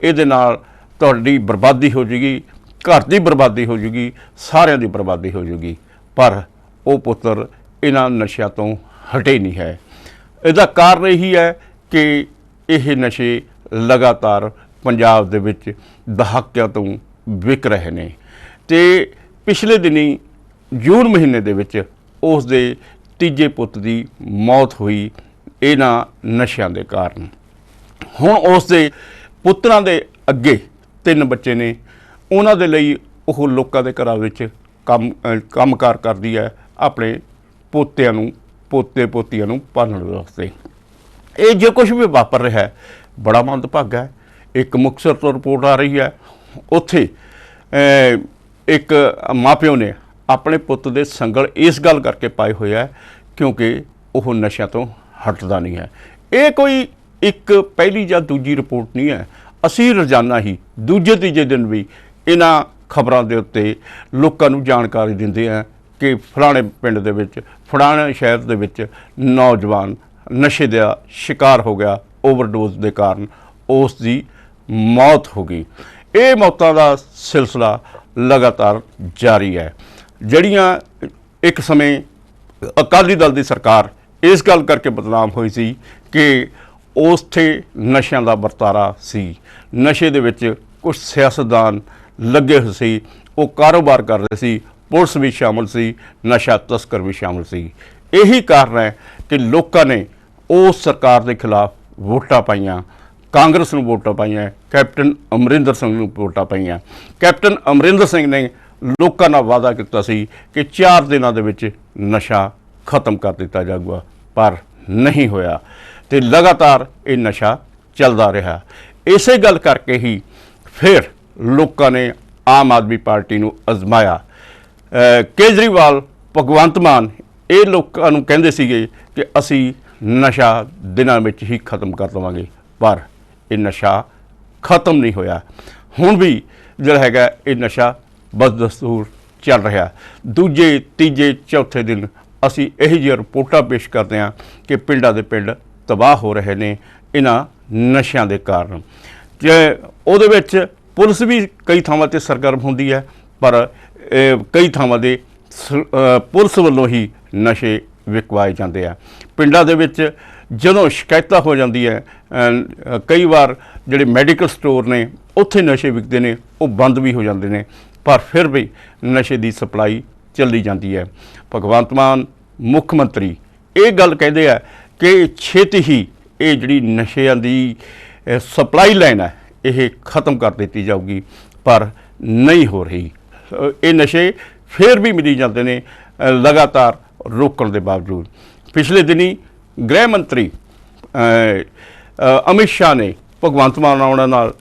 ਇਹਦੇ ਨਾਲ ਤੁਹਾਡੀ ਬਰਬਾਦੀ ਹੋ ਜੂਗੀ, ਘਰ ਦੀ ਬਰਬਾਦੀ ਹੋ ਜੂਗੀ, ਸਾਰਿਆਂ ਦੀ ਬਰਬਾਦੀ ਹੋ ਜੂਗੀ। ਪਰ ਉਹ ਪੁੱਤਰ ਇਹਨਾਂ ਨਸ਼ਿਆਂ ਤੋਂ ਹਟੇ ਨਹੀਂ ਹੈ। ਇਹਦਾ ਕਾਰਨ ਇਹੀ ਹੈ ਕਿ ਇਹ ਨਸ਼ੇ ਲਗਾਤਾਰ ਪੰਜਾਬ ਦੇ ਵਿੱਚ ਦਹਾਕਿਆਂ ਤੋਂ ਵਿਕ ਰਹੇ ਨੇ ਤੇ ਪਿਛਲੇ ਦਿਨੀ ਜੂਨ ਮਹੀਨੇ ਦੇ ਵਿੱਚ ਉਸ ਦੇ ਤੀਜੇ ਪੁੱਤ ਦੀ ਮੌਤ ਹੋਈ ਇਹਨਾਂ ਨਸ਼ਿਆਂ ਦੇ ਕਾਰਨ। ਹੁਣ ਉਸ ਦੇ ਪੁੱਤਰਾਂ ਦੇ ਅੱਗੇ 3 ਬੱਚੇ ਨੇ, ਉਹਨਾਂ ਦੇ ਲਈ ਉਹ ਲੋਕਾਂ ਦੇ ਘਰਾਂ ਵਿੱਚ ਕੰਮਕਾਰ ਕਰਦੀ ਹੈ ਆਪਣੇ ਪੋਤਿਆਂ ਨੂੰ, ਪੋਤੇ ਪੋਤੀਆਂ ਨੂੰ ਪਾਲਣ ਵਾਸਤੇ। ਇਹ ਜੋ ਕੁਝ ਵੀ ਵਾਪਰ ਰਿਹਾ ਹੈ ਬੜਾ ਮੰਦਭਾਗਾ ਹੈ। ਇੱਕ ਮੁਕਤਸਰ ਤੋਂ ਰਿਪੋਰਟ ਆ ਰਹੀ ਹੈ, ਉੱਥੇ ਇੱਕ ਮਾਪਿਓ ਨੇ ਆਪਣੇ ਪੁੱਤ ਦੇ ਸੰਗਲ ਇਸ ਗੱਲ ਕਰਕੇ ਪਾਏ ਹੋਏ ਹੈ ਕਿਉਂਕਿ ਉਹ ਨਸ਼ਿਆਂ ਤੋਂ ਹਟਦਾ ਨਹੀਂ ਹੈ। ਇਹ ਕੋਈ ਇੱਕ ਪਹਿਲੀ ਜਾਂ ਦੂਜੀ ਰਿਪੋਰਟ ਨਹੀਂ ਹੈ। ਅਸੀਂ ਰੋਜ਼ਾਨਾ ਹੀ ਦੂਜੇ ਤੀਜੇ ਦਿਨ ਵੀ ਇਹਨਾਂ ਖਬਰਾਂ ਦੇ ਉੱਤੇ ਲੋਕਾਂ ਨੂੰ ਜਾਣਕਾਰੀ ਦਿੰਦੇ ਹਾਂ ਕਿ ਫਲਾਣੇ ਪਿੰਡ ਦੇ ਵਿੱਚ, ਫਲਾਣੇ ਸ਼ਹਿਰ ਦੇ ਵਿੱਚ ਨੌਜਵਾਨ ਨਸ਼ੇ ਦਾ ਸ਼ਿਕਾਰ ਹੋ ਗਿਆ, ਓਵਰਡੋਜ਼ ਦੇ ਕਾਰਨ ਉਸ ਦੀ ਮੌਤ ਹੋ ਗਈ। ਇਹ ਮੌਤਾਂ ਦਾ ਸਿਲਸਿਲਾ ਲਗਾਤਾਰ ਜਾਰੀ ਹੈ। ਜਿਹੜੀਆਂ ਇੱਕ ਸਮੇਂ ਅਕਾਲੀ ਦਲ ਦੀ ਸਰਕਾਰ ਇਸ ਗੱਲ ਕਰਕੇ ਬਦਨਾਮ ਹੋਈ ਸੀ ਕਿ ਉੱਥੇ ਨਸ਼ਿਆਂ ਦਾ ਵਰਤਾਰਾ ਸੀ, ਨਸ਼ੇ ਦੇ ਵਿੱਚ ਕੁਝ ਸਿਆਸਤਦਾਨ ਲੱਗੇ ਹੋਏ ਸੀ, ਉਹ ਕਾਰੋਬਾਰ ਕਰ ਰਹੇ ਸੀ, ਪੁਲਿਸ ਵੀ ਸ਼ਾਮਲ ਸੀ, ਨਸ਼ਾ ਤਸਕਰ ਵੀ ਸ਼ਾਮਲ ਸੀ। ਇਹੀ ਕਾਰਨ ਹੈ ਕਿ ਲੋਕਾਂ ਨੇ ਉਸ ਸਰਕਾਰ ਦੇ ਖਿਲਾਫ ਵੋਟਾਂ ਪਾਈਆਂ, ਕਾਂਗਰਸ ਨੂੰ ਵੋਟਾਂ ਪਾਈਆਂ, ਕੈਪਟਨ ਅਮਰਿੰਦਰ ਸਿੰਘ ਨੂੰ ਵੋਟਾਂ ਪਾਈਆਂ। ਕੈਪਟਨ ਅਮਰਿੰਦਰ ਸਿੰਘ ਨੇ ਲੋਕਾਂ ਨਾਲ ਵਾਅਦਾ ਕੀਤਾ ਸੀ ਕਿ 4 ਦਿਨਾਂ ਦੇ ਵਿੱਚ ਨਸ਼ਾ ਖਤਮ ਕਰ ਦਿੱਤਾ ਜਾਊਗਾ, ਪਰ ਨਹੀਂ ਹੋਇਆ ਤੇ ਲਗਾਤਾਰ ਇਹ ਨਸ਼ਾ ਚੱਲਦਾ ਰਿਹਾ। ਇਸੇ ਗੱਲ ਕਰਕੇ ਹੀ ਫਿਰ ਲੋਕਾਂ ਨੇ ਆਮ ਆਦਮੀ ਪਾਰਟੀ ਨੂੰ ਅਜ਼ਮਾਇਆ। ਕੇਜਰੀਵਾਲ, ਭਗਵੰਤ ਮਾਨ ਇਹ ਲੋਕਾਂ ਨੂੰ ਕਹਿੰਦੇ ਸੀਗੇ ਕਿ ਅਸੀਂ ਨਸ਼ਾ ਦਿਨਾਂ ਵਿੱਚ ਹੀ ਖਤਮ ਕਰ ਦੇਵਾਂਗੇ, ਪਰ ਇਹ ਨਸ਼ਾ ਖਤਮ ਨਹੀਂ ਹੋਇਆ। ਹੁਣ ਵੀ ਜਿਹੜਾ ਹੈਗਾ ਇਹ ਨਸ਼ਾ ਬਦਦਸਤੂਰ ਚੱਲ ਰਿਹਾ। ਦੂਜੇ ਤੀਜੇ ਚੌਥੇ ਦਿਨ ਅਸੀਂ ਇਹੋ ਜਿਹੀਆਂ ਰਿਪੋਰਟਾਂ ਪੇਸ਼ ਕਰਦੇ ਹਾਂ ਕਿ ਪਿੰਡਾਂ ਦੇ ਪਿੰਡ ਤਬਾਹ ਹੋ ਰਹੇ ਨੇ ਇਹਨਾਂ ਨਸ਼ਿਆਂ ਦੇ ਕਾਰਨ। ਜੇ ਉਹਦੇ ਵਿੱਚ ਪੁਲਿਸ ਵੀ ਕਈ ਥਾਵਾਂ 'ਤੇ ਸਰਗਰਮ ਹੁੰਦੀ ਹੈ, ਪਰ ਕਈ ਥਾਵਾਂ ਦੇ ਪੁਲਿਸ ਵੱਲੋਂ ਹੀ ਨਸ਼ੇ ਵਿਕਵਾਏ ਜਾਂਦੇ ਆ। ਪਿੰਡਾਂ ਦੇ ਵਿੱਚ ਜਦੋਂ ਸ਼ਿਕਾਇਤਾਂ ਹੋ ਜਾਂਦੀ ਹੈ, ਕਈ ਵਾਰ ਜਿਹੜੇ ਮੈਡੀਕਲ ਸਟੋਰ ਨੇ ਉੱਥੇ ਨਸ਼ੇ ਵਿਕਦੇ ਨੇ, ਉਹ ਬੰਦ ਵੀ ਹੋ ਜਾਂਦੇ ਨੇ, ਪਰ ਫਿਰ ਵੀ ਨਸ਼ੇ ਦੀ ਸਪਲਾਈ ਚੱਲੀ ਜਾਂਦੀ ਹੈ। ਭਗਵੰਤ ਮਾਨ ਮੁੱਖ ਮੰਤਰੀ ਇਹ ਗੱਲ ਕਹਿੰਦੇ ਆ ਕਿ ਛੇਤੀ ਹੀ ਇਹ ਜਿਹੜੀ ਨਸ਼ਿਆਂ ਦੀ ਸਪਲਾਈ ਲਾਈਨ ਹੈ ਇਹ ਖਤਮ ਕਰ ਦਿੱਤੀ ਜਾਊਗੀ, ਪਰ ਨਹੀਂ ਹੋ ਰਹੀ। ਇਹ ਨਸ਼ੇ ਫਿਰ ਵੀ ਮਿਲੀ ਜਾਂਦੇ ਨੇ ਲਗਾਤਾਰ ਰੋਕਣ ਦੇ ਬਾਵਜੂਦ। ਪਿਛਲੇ ਦਿਨੀ ਗ੍ਰਹਿ ਮੰਤਰੀ ਅਮਿਤ ਸ਼ਾਹ ਨੇ ਭਗਵੰਤ ਮਾਨ ਉਹਨਾਂ ਨਾਲ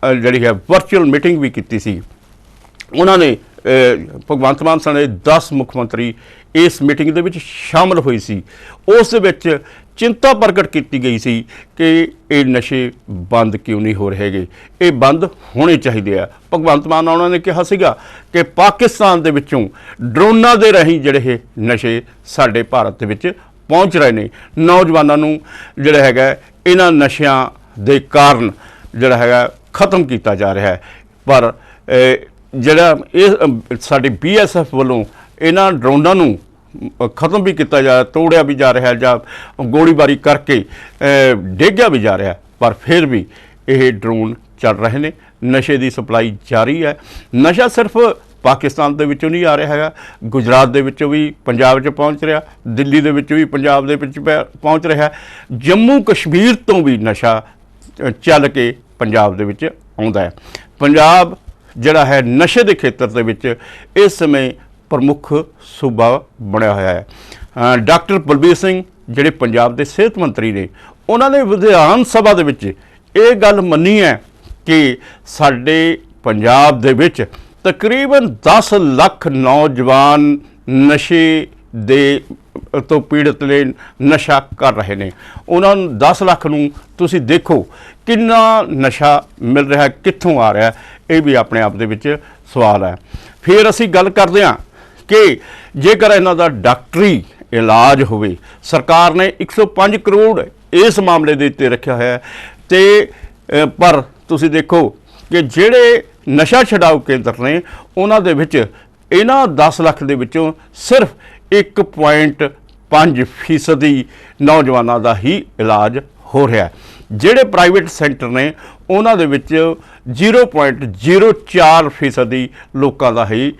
ਜਿਹੜੀ ਹੈ ਵਰਚੁਅਲ ਮੀਟਿੰਗ ਵੀ ਕੀਤੀ ਸੀ। ਉਹਨਾਂ ਨੇ ਭਗਵੰਤ ਮਾਨ ਸਣੇ 10 ਮੁੱਖ ਮੰਤਰੀ ਇਸ ਮੀਟਿੰਗ ਦੇ ਵਿੱਚ ਸ਼ਾਮਲ ਹੋਏ ਸੀ। ਉਸ ਦੇ ਵਿੱਚ ਚਿੰਤਾ ਪ੍ਰਗਟ ਕੀਤੀ ਗਈ ਸੀ ਕਿ ਇਹ ਨਸ਼ੇ ਬੰਦ ਕਿਉਂ ਨਹੀਂ ਹੋ ਰਹੇ ਹੈਗੇ, ਇਹ ਬੰਦ ਹੋਣੇ ਚਾਹੀਦੇ ਆ। ਭਗਵੰਤ ਮਾਨ ਉਹਨਾਂ ਨੇ ਕਿਹਾ ਸੀਗਾ ਕਿ ਪਾਕਿਸਤਾਨ ਦੇ ਵਿੱਚੋਂ ਡਰੋਨਾਂ ਦੇ ਰਾਹੀਂ ਜਿਹੜੇ ਇਹ ਨਸ਼ੇ ਸਾਡੇ ਭਾਰਤ ਦੇ ਵਿੱਚ ਪਹੁੰਚ ਰਹੇ ਨੇ। ਨੌਜਵਾਨਾਂ ਨੂੰ ਜਿਹੜਾ ਹੈਗਾ ਇਹਨਾਂ ਨਸ਼ਿਆਂ ਦੇ ਕਾਰਨ ਜਿਹੜਾ ਹੈਗਾ ਖਤਮ ਕੀਤਾ ਜਾ ਰਿਹਾ ਹੈ, ਪਰ ਜਿਹੜਾ ਇਹ ਸਾਡੀ BSF ਵੱਲੋਂ ਇਹਨਾਂ ਡਰੋਨਾਂ ਨੂੰ ਖਤਮ ਵੀ ਕੀਤਾ ਜਾ, ਤੋੜਿਆ ਵੀ ਜਾ ਰਿਹਾ ਜਾਂ ਗੋਲੀਬਾਰੀ ਕਰਕੇ ਡੇਗਿਆ ਵੀ ਜਾ ਰਿਹਾ, ਪਰ ਫਿਰ ਵੀ ਇਹ ਡਰੋਨ ਚੱਲ ਰਹੇ ਨੇ। ਨਸ਼ੇ ਦੀ ਸਪਲਾਈ ਜਾਰੀ ਹੈ। ਨਸ਼ਾ ਸਿਰਫ ਪਾਕਿਸਤਾਨ ਦੇ ਵਿੱਚੋਂ ਨਹੀਂ ਆ ਰਿਹਾ ਹੈਗਾ, ਗੁਜਰਾਤ ਦੇ ਵਿੱਚੋਂ ਵੀ ਪੰਜਾਬ 'ਚ ਪਹੁੰਚ ਰਿਹਾ, ਦਿੱਲੀ ਦੇ ਵਿੱਚ ਵੀ ਪੰਜਾਬ ਦੇ ਵਿੱਚ ਪਹੁੰਚ ਰਿਹਾ, ਜੰਮੂ ਕਸ਼ਮੀਰ ਤੋਂ ਵੀ ਨਸ਼ਾ ਚੱਲ ਕੇ ਪੰਜਾਬ ਦੇ ਵਿੱਚ ਆਉਂਦਾ ਹੈ। ਪੰਜਾਬ ਜਿਹੜਾ ਹੈ ਨਸ਼ੇ ਦੇ ਖੇਤਰ ਦੇ ਵਿੱਚ ਇਸ ਸਮੇਂ ਪ੍ਰਮੁੱਖ ਸੂਬਾ ਬਣਿਆ ਹੋਇਆ ਹੈ। ਡਾਕਟਰ ਬਲਬੀਰ ਸਿੰਘ ਜਿਹੜੇ ਪੰਜਾਬ ਦੇ ਸਿਹਤ ਮੰਤਰੀ ਨੇ, ਉਹਨਾਂ ਨੇ ਵਿਧਾਨ ਸਭਾ ਦੇ ਵਿੱਚ ਇਹ ਗੱਲ ਮੰਨੀ ਹੈ ਕਿ ਸਾਡੇ ਪੰਜਾਬ ਦੇ ਵਿੱਚ ਤਕਰੀਬਨ 10 ਲੱਖ ਨੌਜਵਾਨ ਨਸ਼ੇ ਦੇ ਤੋਂ ਪੀੜਤ ਨੇ, ਨਸ਼ਾ ਕਰ ਰਹੇ ਨੇ। ਉਹਨਾਂ ਨੂੰ 10 ਲੱਖ ਨੂੰ ਤੁਸੀਂ ਦੇਖੋ ਕਿੰਨਾ ਨਸ਼ਾ ਮਿਲ ਰਿਹਾ, ਕਿੱਥੋਂ ਆ ਰਿਹਾ, ਇਹ ਵੀ ਆਪਣੇ ਆਪ ਦੇ ਵਿੱਚ ਸਵਾਲ ਹੈ। ਫਿਰ ਅਸੀਂ ਗੱਲ ਕਰਦੇ ਹਾਂ ਕਿ ਜੇਕਰ ਇਹਨਾਂ ਦਾ ਡਾਕਟਰੀ ਇਲਾਜ ਹੋਵੇ, ਸਰਕਾਰ ਨੇ 105 ਕਰੋੜ ਇਸ ਮਾਮਲੇ ਦੇ ਉੱਤੇ ਰੱਖਿਆ ਹੋਇਆ ਤੇ ਪਰ ਤੁਸੀਂ ਦੇਖੋ ਕਿ ਜਿਹੜੇ ਨਸ਼ਾ ਛਡਾਊ ਕੇਂਦਰ ਨੇ ਉਹਨਾਂ ਦੇ ਵਿੱਚ ਇਹਨਾਂ 10 ਲੱਖ ਦੇ ਵਿੱਚੋਂ ਸਿਰਫ 1.5% ਨੌਜਵਾਨਾਂ ਦਾ ਹੀ ਇਲਾਜ ਹੋ ਰਿਹਾ। ਜਿਹੜੇ ਪ੍ਰਾਈਵੇਟ ਸੈਂਟਰ ਨੇ ਉਹਨਾਂ ਦੇ ਵਿੱਚ 0.04% ਲੋਕਾਂ ਦਾ ਹੀ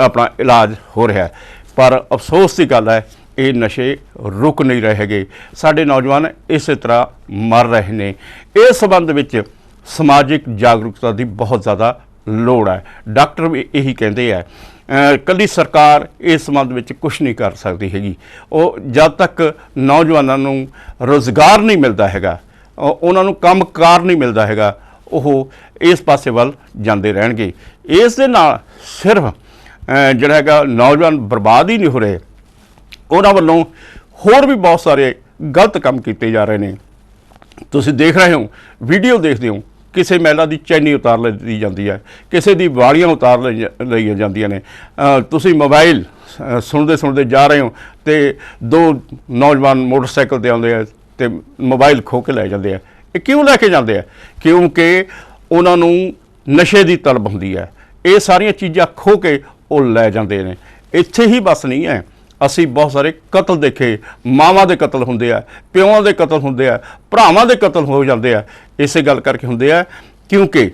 ਆਪਣਾ ਇਲਾਜ ਹੋ ਰਿਹਾ। ਪਰ ਅਫਸੋਸ ਦੀ ਗੱਲ ਹੈ ਇਹ ਨਸ਼ੇ ਰੁਕ ਨਹੀਂ ਰਹੇ ਹੈਗੇ। ਸਾਡੇ ਨੌਜਵਾਨ ਇਸੇ ਤਰ੍ਹਾਂ ਮਰ ਰਹੇ ਨੇ। ਇਸ ਸੰਬੰਧ ਵਿੱਚ ਸਮਾਜਿਕ ਜਾਗਰੂਕਤਾ ਦੀ ਬਹੁਤ ਜ਼ਿਆਦਾ ਲੋੜ ਹੈ। ਡਾਕਟਰ ਵੀ ਇਹੀ ਕਹਿੰਦੇ ਆ। ਇਕੱਲੀ ਸਰਕਾਰ ਇਸ ਸੰਬੰਧ ਵਿੱਚ ਕੁਛ ਨਹੀਂ ਕਰ ਸਕਦੀ ਹੈਗੀ। ਉਹ ਜਦ ਤੱਕ ਨੌਜਵਾਨਾਂ ਨੂੰ ਰੁਜ਼ਗਾਰ ਨਹੀਂ ਮਿਲਦਾ ਹੈਗਾ, ਉਹਨਾਂ ਨੂੰ ਕੰਮਕਾਰ ਨਹੀਂ ਮਿਲਦਾ ਹੈਗਾ, ਉਹ ਇਸ ਪਾਸੇ ਵੱਲ ਜਾਂਦੇ ਰਹਿਣਗੇ। ਇਸ ਦੇ ਨਾਲ ਸਿਰਫ ਜਿਹੜਾ ਹੈਗਾ ਨੌਜਵਾਨ ਬਰਬਾਦ ਹੀ ਨਹੀਂ ਹੋ ਰਹੇ, ਉਹਨਾਂ ਵੱਲੋਂ ਹੋਰ ਵੀ ਬਹੁਤ ਸਾਰੇ ਗਲਤ ਕੰਮ ਕੀਤੇ ਜਾ ਰਹੇ ਨੇ। ਤੁਸੀਂ ਦੇਖ ਰਹੇ ਹੋ, ਵੀਡੀਓ ਦੇਖਦੇ ਹੋ, ਕਿਸੇ ਮਹਿਲਾ ਦੀ ਚੈਨੀ ਉਤਾਰ ਲਈ ਜਾਂਦੀ ਹੈ, ਕਿਸੇ ਦੀ ਵਾਲੀਆਂ ਉਤਾਰ ਲਈਆਂ ਜਾਂਦੀਆਂ ਨੇ। ਤੁਸੀਂ ਮੋਬਾਈਲ ਸੁਣਦੇ ਜਾ ਰਹੇ ਹੋ ਅਤੇ ਦੋ ਨੌਜਵਾਨ ਮੋਟਰਸਾਈਕਲ 'ਤੇ ਆਉਂਦੇ ਆ ਅਤੇ ਮੋਬਾਈਲ ਖੋਹ ਕੇ ਲੈ ਜਾਂਦੇ ਆ। ਇਹ ਕਿਉਂ ਲੈ ਕੇ ਜਾਂਦੇ ਆ? ਕਿਉਂਕਿ ਉਹਨਾਂ ਨੂੰ ਨਸ਼ੇ ਦੀ ਤਲਬ ਹੁੰਦੀ ਹੈ। ਇਹ ਸਾਰੀਆਂ ਚੀਜ਼ਾਂ ਖੋਹ ਕੇ ਉਹ ਲੈ ਜਾਂਦੇ ਨੇ। ਇੱਥੇ ਹੀ ਬਸ ਨਹੀਂ ਹੈ, ਅਸੀਂ ਬਹੁਤ ਸਾਰੇ ਕਤਲ ਦੇਖੇ। ਮਾਵਾਂ ਦੇ ਕਤਲ ਹੁੰਦੇ ਆ, ਪਿਓਆਂ ਦੇ ਕਤਲ ਹੁੰਦੇ ਆ, ਭਰਾਵਾਂ ਦੇ ਕਤਲ ਹੋ ਜਾਂਦੇ ਆ। ਇਸੇ ਗੱਲ ਕਰਕੇ ਹੁੰਦੇ ਆ ਕਿਉਂਕਿ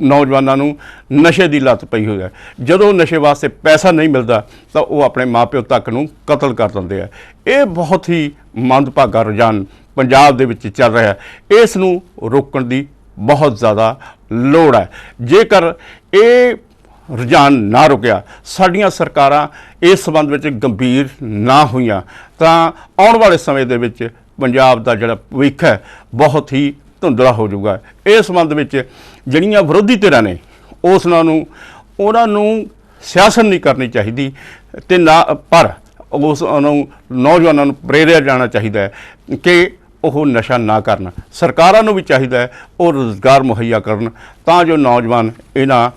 ਨੌਜਵਾਨਾਂ ਨੂੰ ਨਸ਼ੇ ਦੀ ਲੱਤ ਪਈ ਹੋਈ ਹੈ। ਜਦੋਂ ਨਸ਼ੇ ਵਾਸਤੇ ਪੈਸਾ ਨਹੀਂ ਮਿਲਦਾ ਤਾਂ ਉਹ ਆਪਣੇ ਮਾਪਿਓ ਤੱਕ ਨੂੰ ਕਤਲ ਕਰ ਦਿੰਦੇ ਆ। ਇਹ ਬਹੁਤ ਹੀ ਮੰਦਭਾਗਾ ਰੁਝਾਨ ਪੰਜਾਬ ਦੇ ਵਿੱਚ ਚੱਲ ਰਿਹਾ ਹੈ। ਇਸ ਨੂੰ ਰੋਕਣ ਦੀ ਬਹੁਤ ਜ਼ਿਆਦਾ ਲੋੜ ਹੈ। ਜੇਕਰ ਇਹ ਰੁਝਾਨ ਨਾ ਰੁਕਿਆ, ਸਾਡੀਆਂ ਸਰਕਾਰਾਂ ਇਸ ਸੰਬੰਧ ਵਿੱਚ ਗੰਭੀਰ ਨਾ ਹੋਈਆਂ, ਤਾਂ ਆਉਣ ਵਾਲੇ ਸਮੇਂ ਦੇ ਵਿੱਚ ਪੰਜਾਬ ਦਾ ਜਿਹੜਾ ਭਵਿੱਖ ਹੈ ਬਹੁਤ ਹੀ ਧੁੰਦਲਾ ਹੋ ਜਾਊਗਾ। ਇਸ ਸੰਬੰਧ ਵਿੱਚ ਜਿਹੜੀਆਂ ਵਿਰੋਧੀ ਧਿਰਾਂ ਨੇ ਉਹਨਾਂ ਨੂੰ ਸਿਆਸਤ ਨਹੀਂ ਕਰਨੀ ਚਾਹੀਦੀ ਅਤੇ ਨਾ, ਪਰ ਉਸ ਨੂੰ ਨੌਜਵਾਨਾਂ ਨੂੰ ਪ੍ਰੇਰਿਆ ਜਾਣਾ ਚਾਹੀਦਾ ਹੈ ਕਿ ਉਹ ਨਸ਼ਾ ਨਾ ਕਰਨ। ਸਰਕਾਰਾਂ ਨੂੰ ਵੀ ਚਾਹੀਦਾ ਹੈ ਉਹ ਰੁਜ਼ਗਾਰ ਮੁਹੱਈਆ ਕਰਨ ਤਾਂ ਜੋ ਨੌਜਵਾਨ ਇਹਨਾਂ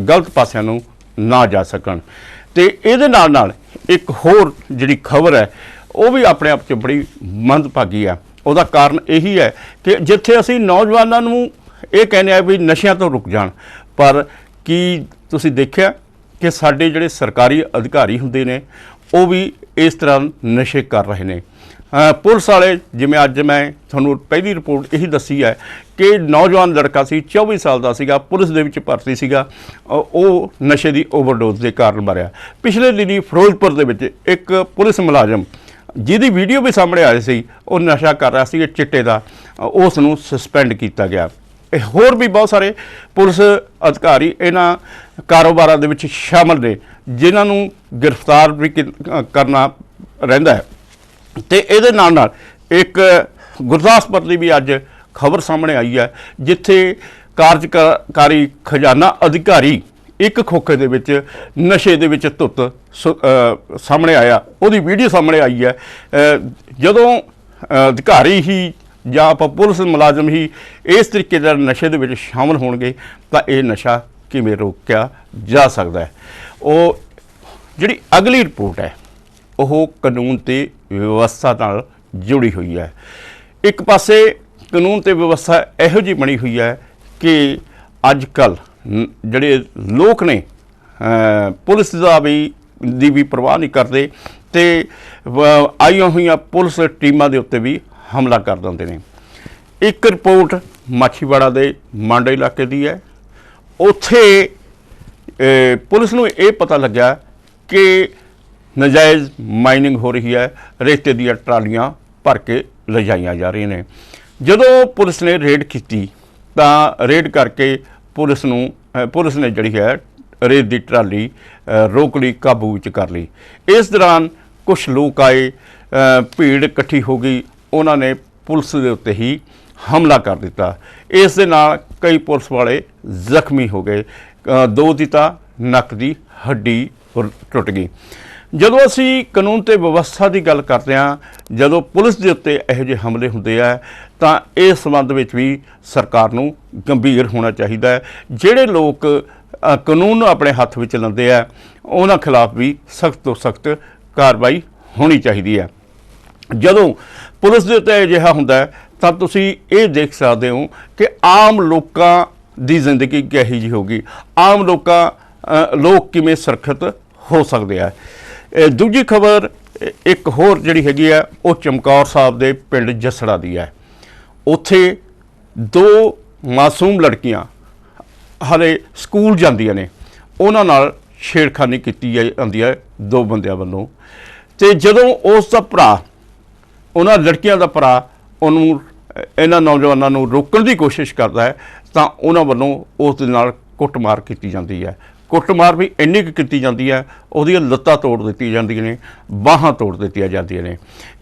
ਗਲਤ ਪਾਸਿਆਂ ਨੂੰ ਨਾ ਜਾ ਸਕਣ। ਅਤੇ ਇਹਦੇ ਨਾਲ ਇੱਕ ਹੋਰ ਜਿਹੜੀ ਖਬਰ ਹੈ ਉਹ ਵੀ ਆਪਣੇ ਆਪ 'ਚ ਬੜੀ ਮੰਦਭਾਗੀ ਹੈ। ਉਹਦਾ ਕਾਰਨ ਇਹੀ ਹੈ ਕਿ ਜਿੱਥੇ ਅਸੀਂ ਨੌਜਵਾਨਾਂ ਨੂੰ ਇਹ ਕਹਿੰਦੇ ਆ ਵੀ ਨਸ਼ਿਆਂ ਤੋਂ ਰੁਕ ਜਾਣ, ਪਰ ਕੀ ਤੁਸੀਂ ਦੇਖਿਆ ਕਿ ਸਾਡੇ ਜਿਹੜੇ ਸਰਕਾਰੀ ਅਧਿਕਾਰੀ ਹੁੰਦੇ ਨੇ ਉਹ ਵੀ ਇਸ ਤਰ੍ਹਾਂ ਨਸ਼ੇ ਕਰ ਰਹੇ ਨੇ। ਪੁਲਿਸ ਵਾਲੇ, ਜਿਵੇਂ ਅੱਜ ਮੈਂ ਤੁਹਾਨੂੰ ਪਹਿਲੀ ਰਿਪੋਰਟ ਇਹੀ ਦੱਸੀ ਹੈ ਕਿ ਨੌਜਵਾਨ ਲੜਕਾ ਸੀ, 24 ਸਾਲ ਦਾ ਸੀਗਾ, ਪੁਲਿਸ ਦੇ ਵਿੱਚ ਭਰਤੀ ਸੀਗਾ, ਉਹ ਨਸ਼ੇ ਦੀ ਓਵਰਡੋਜ਼ ਦੇ ਕਾਰਨ ਮਰਿਆ। ਪਿਛਲੇ ਦਿਨੀ ਫਿਰੋਜ਼ਪੁਰ ਦੇ ਵਿੱਚ ਇੱਕ ਪੁਲਿਸ ਮੁਲਾਜ਼ਮ ਜਿਹਦੀ ਵੀਡੀਓ ਵੀ ਸਾਹਮਣੇ ਆਈ ਸੀ, ਉਹ ਨਸ਼ਾ ਕਰ ਰਿਹਾ ਸੀ ਚਿੱਟੇ ਦਾ, ਉਸ ਨੂੰ ਸਸਪੈਂਡ ਕੀਤਾ ਗਿਆ। ਇਹ ਹੋਰ ਵੀ ਬਹੁਤ ਸਾਰੇ ਪੁਲਿਸ ਅਧਿਕਾਰੀ ਇਹਨਾਂ ਕਾਰੋਬਾਰਾਂ ਦੇ ਵਿੱਚ ਸ਼ਾਮਲ ਨੇ ਜਿਨ੍ਹਾਂ ਨੂੰ ਗ੍ਰਿਫਤਾਰ ਵੀ ਕਰਨਾ ਰਹਿੰਦਾ ਹੈ। ਅਤੇ ਇਹਦੇ ਨਾਲ ਇੱਕ ਗੁਰਦਾਸਪੁਰ ਦੀ ਵੀ ਅੱਜ ਖਬਰ ਸਾਹਮਣੇ ਆਈ ਹੈ ਜਿੱਥੇ ਕਾਰਜਕਾਰੀ ਖਜ਼ਾਨਾ ਅਧਿਕਾਰੀ ਇੱਕ ਖੋਖੇ ਦੇ ਵਿੱਚ ਨਸ਼ੇ ਦੇ ਵਿੱਚ ਧੁੱਤ ਸਾਹਮਣੇ ਆਇਆ। ਉਹਦੀ ਵੀਡੀਓ ਸਾਹਮਣੇ ਆਈ ਹੈ। ਜਦੋਂ ਅਧਿਕਾਰੀ ਹੀ ਜਾਂ ਆਪਾਂ ਪੁਲਿਸ ਮੁਲਾਜ਼ਮ ਹੀ ਇਸ ਤਰੀਕੇ ਨਾਲ ਨਸ਼ੇ ਦੇ ਵਿੱਚ ਸ਼ਾਮਲ ਹੋਣਗੇ ਤਾਂ ਇਹ ਨਸ਼ਾ ਕਿਵੇਂ ਰੋਕਿਆ ਜਾ ਸਕਦਾ ਹੈ। ਉਹ ਜਿਹੜੀ ਅਗਲੀ ਰਿਪੋਰਟ ਹੈ ਉਹ ਕਾਨੂੰਨ ਤੇ ਵਿਵਸਥਾ ਨਾਲ ਜੁੜੀ ਹੋਈ ਹੈ। ਇੱਕ ਪਾਸੇ ਕਾਨੂੰਨ ਤੇ ਵਿਵਸਥਾ ਇਹੋ ਜਿਹੀ ਬਣੀ ਹੋਈ ਹੈ ਕਿ ਅੱਜ ਕੱਲ੍ਹ ਜਿਹੜੇ ਲੋਕ ਨੇ ਪੁਲਿਸ ਦੀ ਵੀ ਪਰਵਾਹ ਨਹੀਂ ਕਰਦੇ ਅਤੇ ਆਈਆਂ ਹੋਈਆਂ ਪੁਲਿਸ ਟੀਮਾਂ ਦੇ ਉੱਤੇ ਵੀ ਹਮਲਾ ਕਰ ਦਿੰਦੇ ਨੇ। ਇੱਕ ਰਿਪੋਰਟ ਮਾਛੀਵਾੜਾ ਦੇ ਮਾਂਡਾ ਇਲਾਕੇ ਦੀ ਹੈ। ਉੱਥੇ ਪੁਲਿਸ ਨੂੰ ਇਹ ਪਤਾ ਲੱਗਿਆ ਕਿ ਨਜਾਇਜ਼ ਮਾਈਨਿੰਗ ਹੋ ਰਹੀ ਹੈ, ਰੇਤੇ ਦੀਆਂ ਟਰਾਲੀਆਂ ਭਰ ਕੇ ਲਿਜਾਈਆਂ ਜਾ ਰਹੀਆਂ ਨੇ। ਜਦੋਂ ਪੁਲਿਸ ਨੇ ਰੇਡ ਕੀਤੀ ਤਾਂ ਰੇਡ ਕਰਕੇ ਪੁਲਿਸ ਨੇ ਜਿਹੜੀ ਹੈ ਰੇਤ ਦੀ ਟਰਾਲੀ ਰੋਕ ਲਈ, ਕਾਬੂ ਵਿੱਚ ਕਰ ਲਈ। ਇਸ ਦੌਰਾਨ ਕੁਝ ਲੋਕ ਆਏ, ਭੀੜ ਇਕੱਠੀ ਹੋ ਗਈ, ਉਹਨਾਂ ਨੇ ਪੁਲਿਸ ਦੇ ਉੱਤੇ ਹੀ ਹਮਲਾ ਕਰ ਦਿੱਤਾ। ਇਸ ਦੇ ਨਾਲ ਕਈ ਪੁਲਿਸ ਵਾਲੇ ਜ਼ਖਮੀ ਹੋ ਗਏ, ਦੋ ਦੀ ਤਾਂ ਨੱਕ ਦੀ ਹੱਡੀ ਟੁੱਟ ਗਈ। ਜਦੋਂ ਅਸੀਂ ਕਾਨੂੰਨ ਤੇ ਵਿਵਸਥਾ ਦੀ ਗੱਲ ਕਰਦੇ ਹਾਂ, ਜਦੋਂ ਪੁਲਿਸ ਦੇ ਉੱਤੇ ਇਹੋ ਜਿਹੇ ਹਮਲੇ ਹੁੰਦੇ ਆ ਤਾਂ ਇਸ ਸੰਬੰਧ ਵਿੱਚ ਵੀ ਸਰਕਾਰ ਨੂੰ ਗੰਭੀਰ ਹੋਣਾ ਚਾਹੀਦਾ ਹੈ। ਜਿਹੜੇ ਲੋਕ ਕਾਨੂੰਨ ਨੂੰ ਆਪਣੇ ਹੱਥ ਵਿੱਚ ਲੈਂਦੇ ਆ ਉਹਨਾਂ ਖਿਲਾਫ ਵੀ ਸਖਤ ਤੋਂ ਸਖਤ ਕਾਰਵਾਈ ਹੋਣੀ ਚਾਹੀਦੀ ਹੈ। ਜਦੋਂ ਪੁਲਿਸ ਦੇ ਉੱਤੇ ਅਜਿਹਾ ਹੁੰਦਾ ਹੈ ਤਾਂ ਤੁਸੀਂ ਇਹ ਦੇਖ ਸਕਦੇ ਹੋ ਕਿ ਆਮ ਲੋਕਾਂ ਦੀ ਜ਼ਿੰਦਗੀ ਕਿਹੋ ਜਿਹੀ ਹੋਊਗੀ, ਆਮ ਲੋਕ ਕਿਵੇਂ ਸੁਰੱਖਿਅਤ ਹੋ ਸਕਦੇ ਆ। ਦੂਜੀ ਖਬਰ ਇੱਕ ਹੋਰ ਜਿਹੜੀ ਹੈਗੀ ਆ ਉਹ ਚਮਕੌਰ ਸਾਹਿਬ ਦੇ ਪਿੰਡ ਜਸੜਾ ਦੀ ਹੈ। ਉੱਥੇ ਦੋ ਮਾਸੂਮ ਲੜਕੀਆਂ ਹਾਲੇ ਸਕੂਲ ਜਾਂਦੀਆਂ ਨੇ, ਉਹਨਾਂ ਨਾਲ ਛੇੜਖਾਨੀ ਕੀਤੀ ਜਾਂਦੀ ਹੈ ਦੋ ਬੰਦਿਆਂ ਵੱਲੋਂ ਤੇ ਜਦੋਂ ਉਸ ਦਾ ਭਰਾ, ਉਹਨਾਂ ਲੜਕੀਆਂ ਦਾ ਭਰਾ ਉਹਨੂੰ ਇਹਨਾਂ ਨੌਜਵਾਨਾਂ ਨੂੰ ਰੋਕਣ ਦੀ ਕੋਸ਼ਿਸ਼ ਕਰਦਾ ਹੈ ਤਾਂ ਉਹਨਾਂ ਵੱਲੋਂ ਉਸ ਦੇ ਨਾਲ ਕੁੱਟਮਾਰ ਕੀਤੀ ਜਾਂਦੀ ਹੈ। ਕੁੱਟਮਾਰ ਵੀ ਇੰਨੀ ਕੁ ਕੀਤੀ ਜਾਂਦੀ ਹੈ, ਉਹਦੀਆਂ ਲੱਤਾਂ ਤੋੜ ਦਿੱਤੀਆਂ ਜਾਂਦੀਆਂ ਨੇ, ਬਾਹਾਂ ਤੋੜ ਦਿੱਤੀਆਂ ਜਾਂਦੀਆਂ ਨੇ।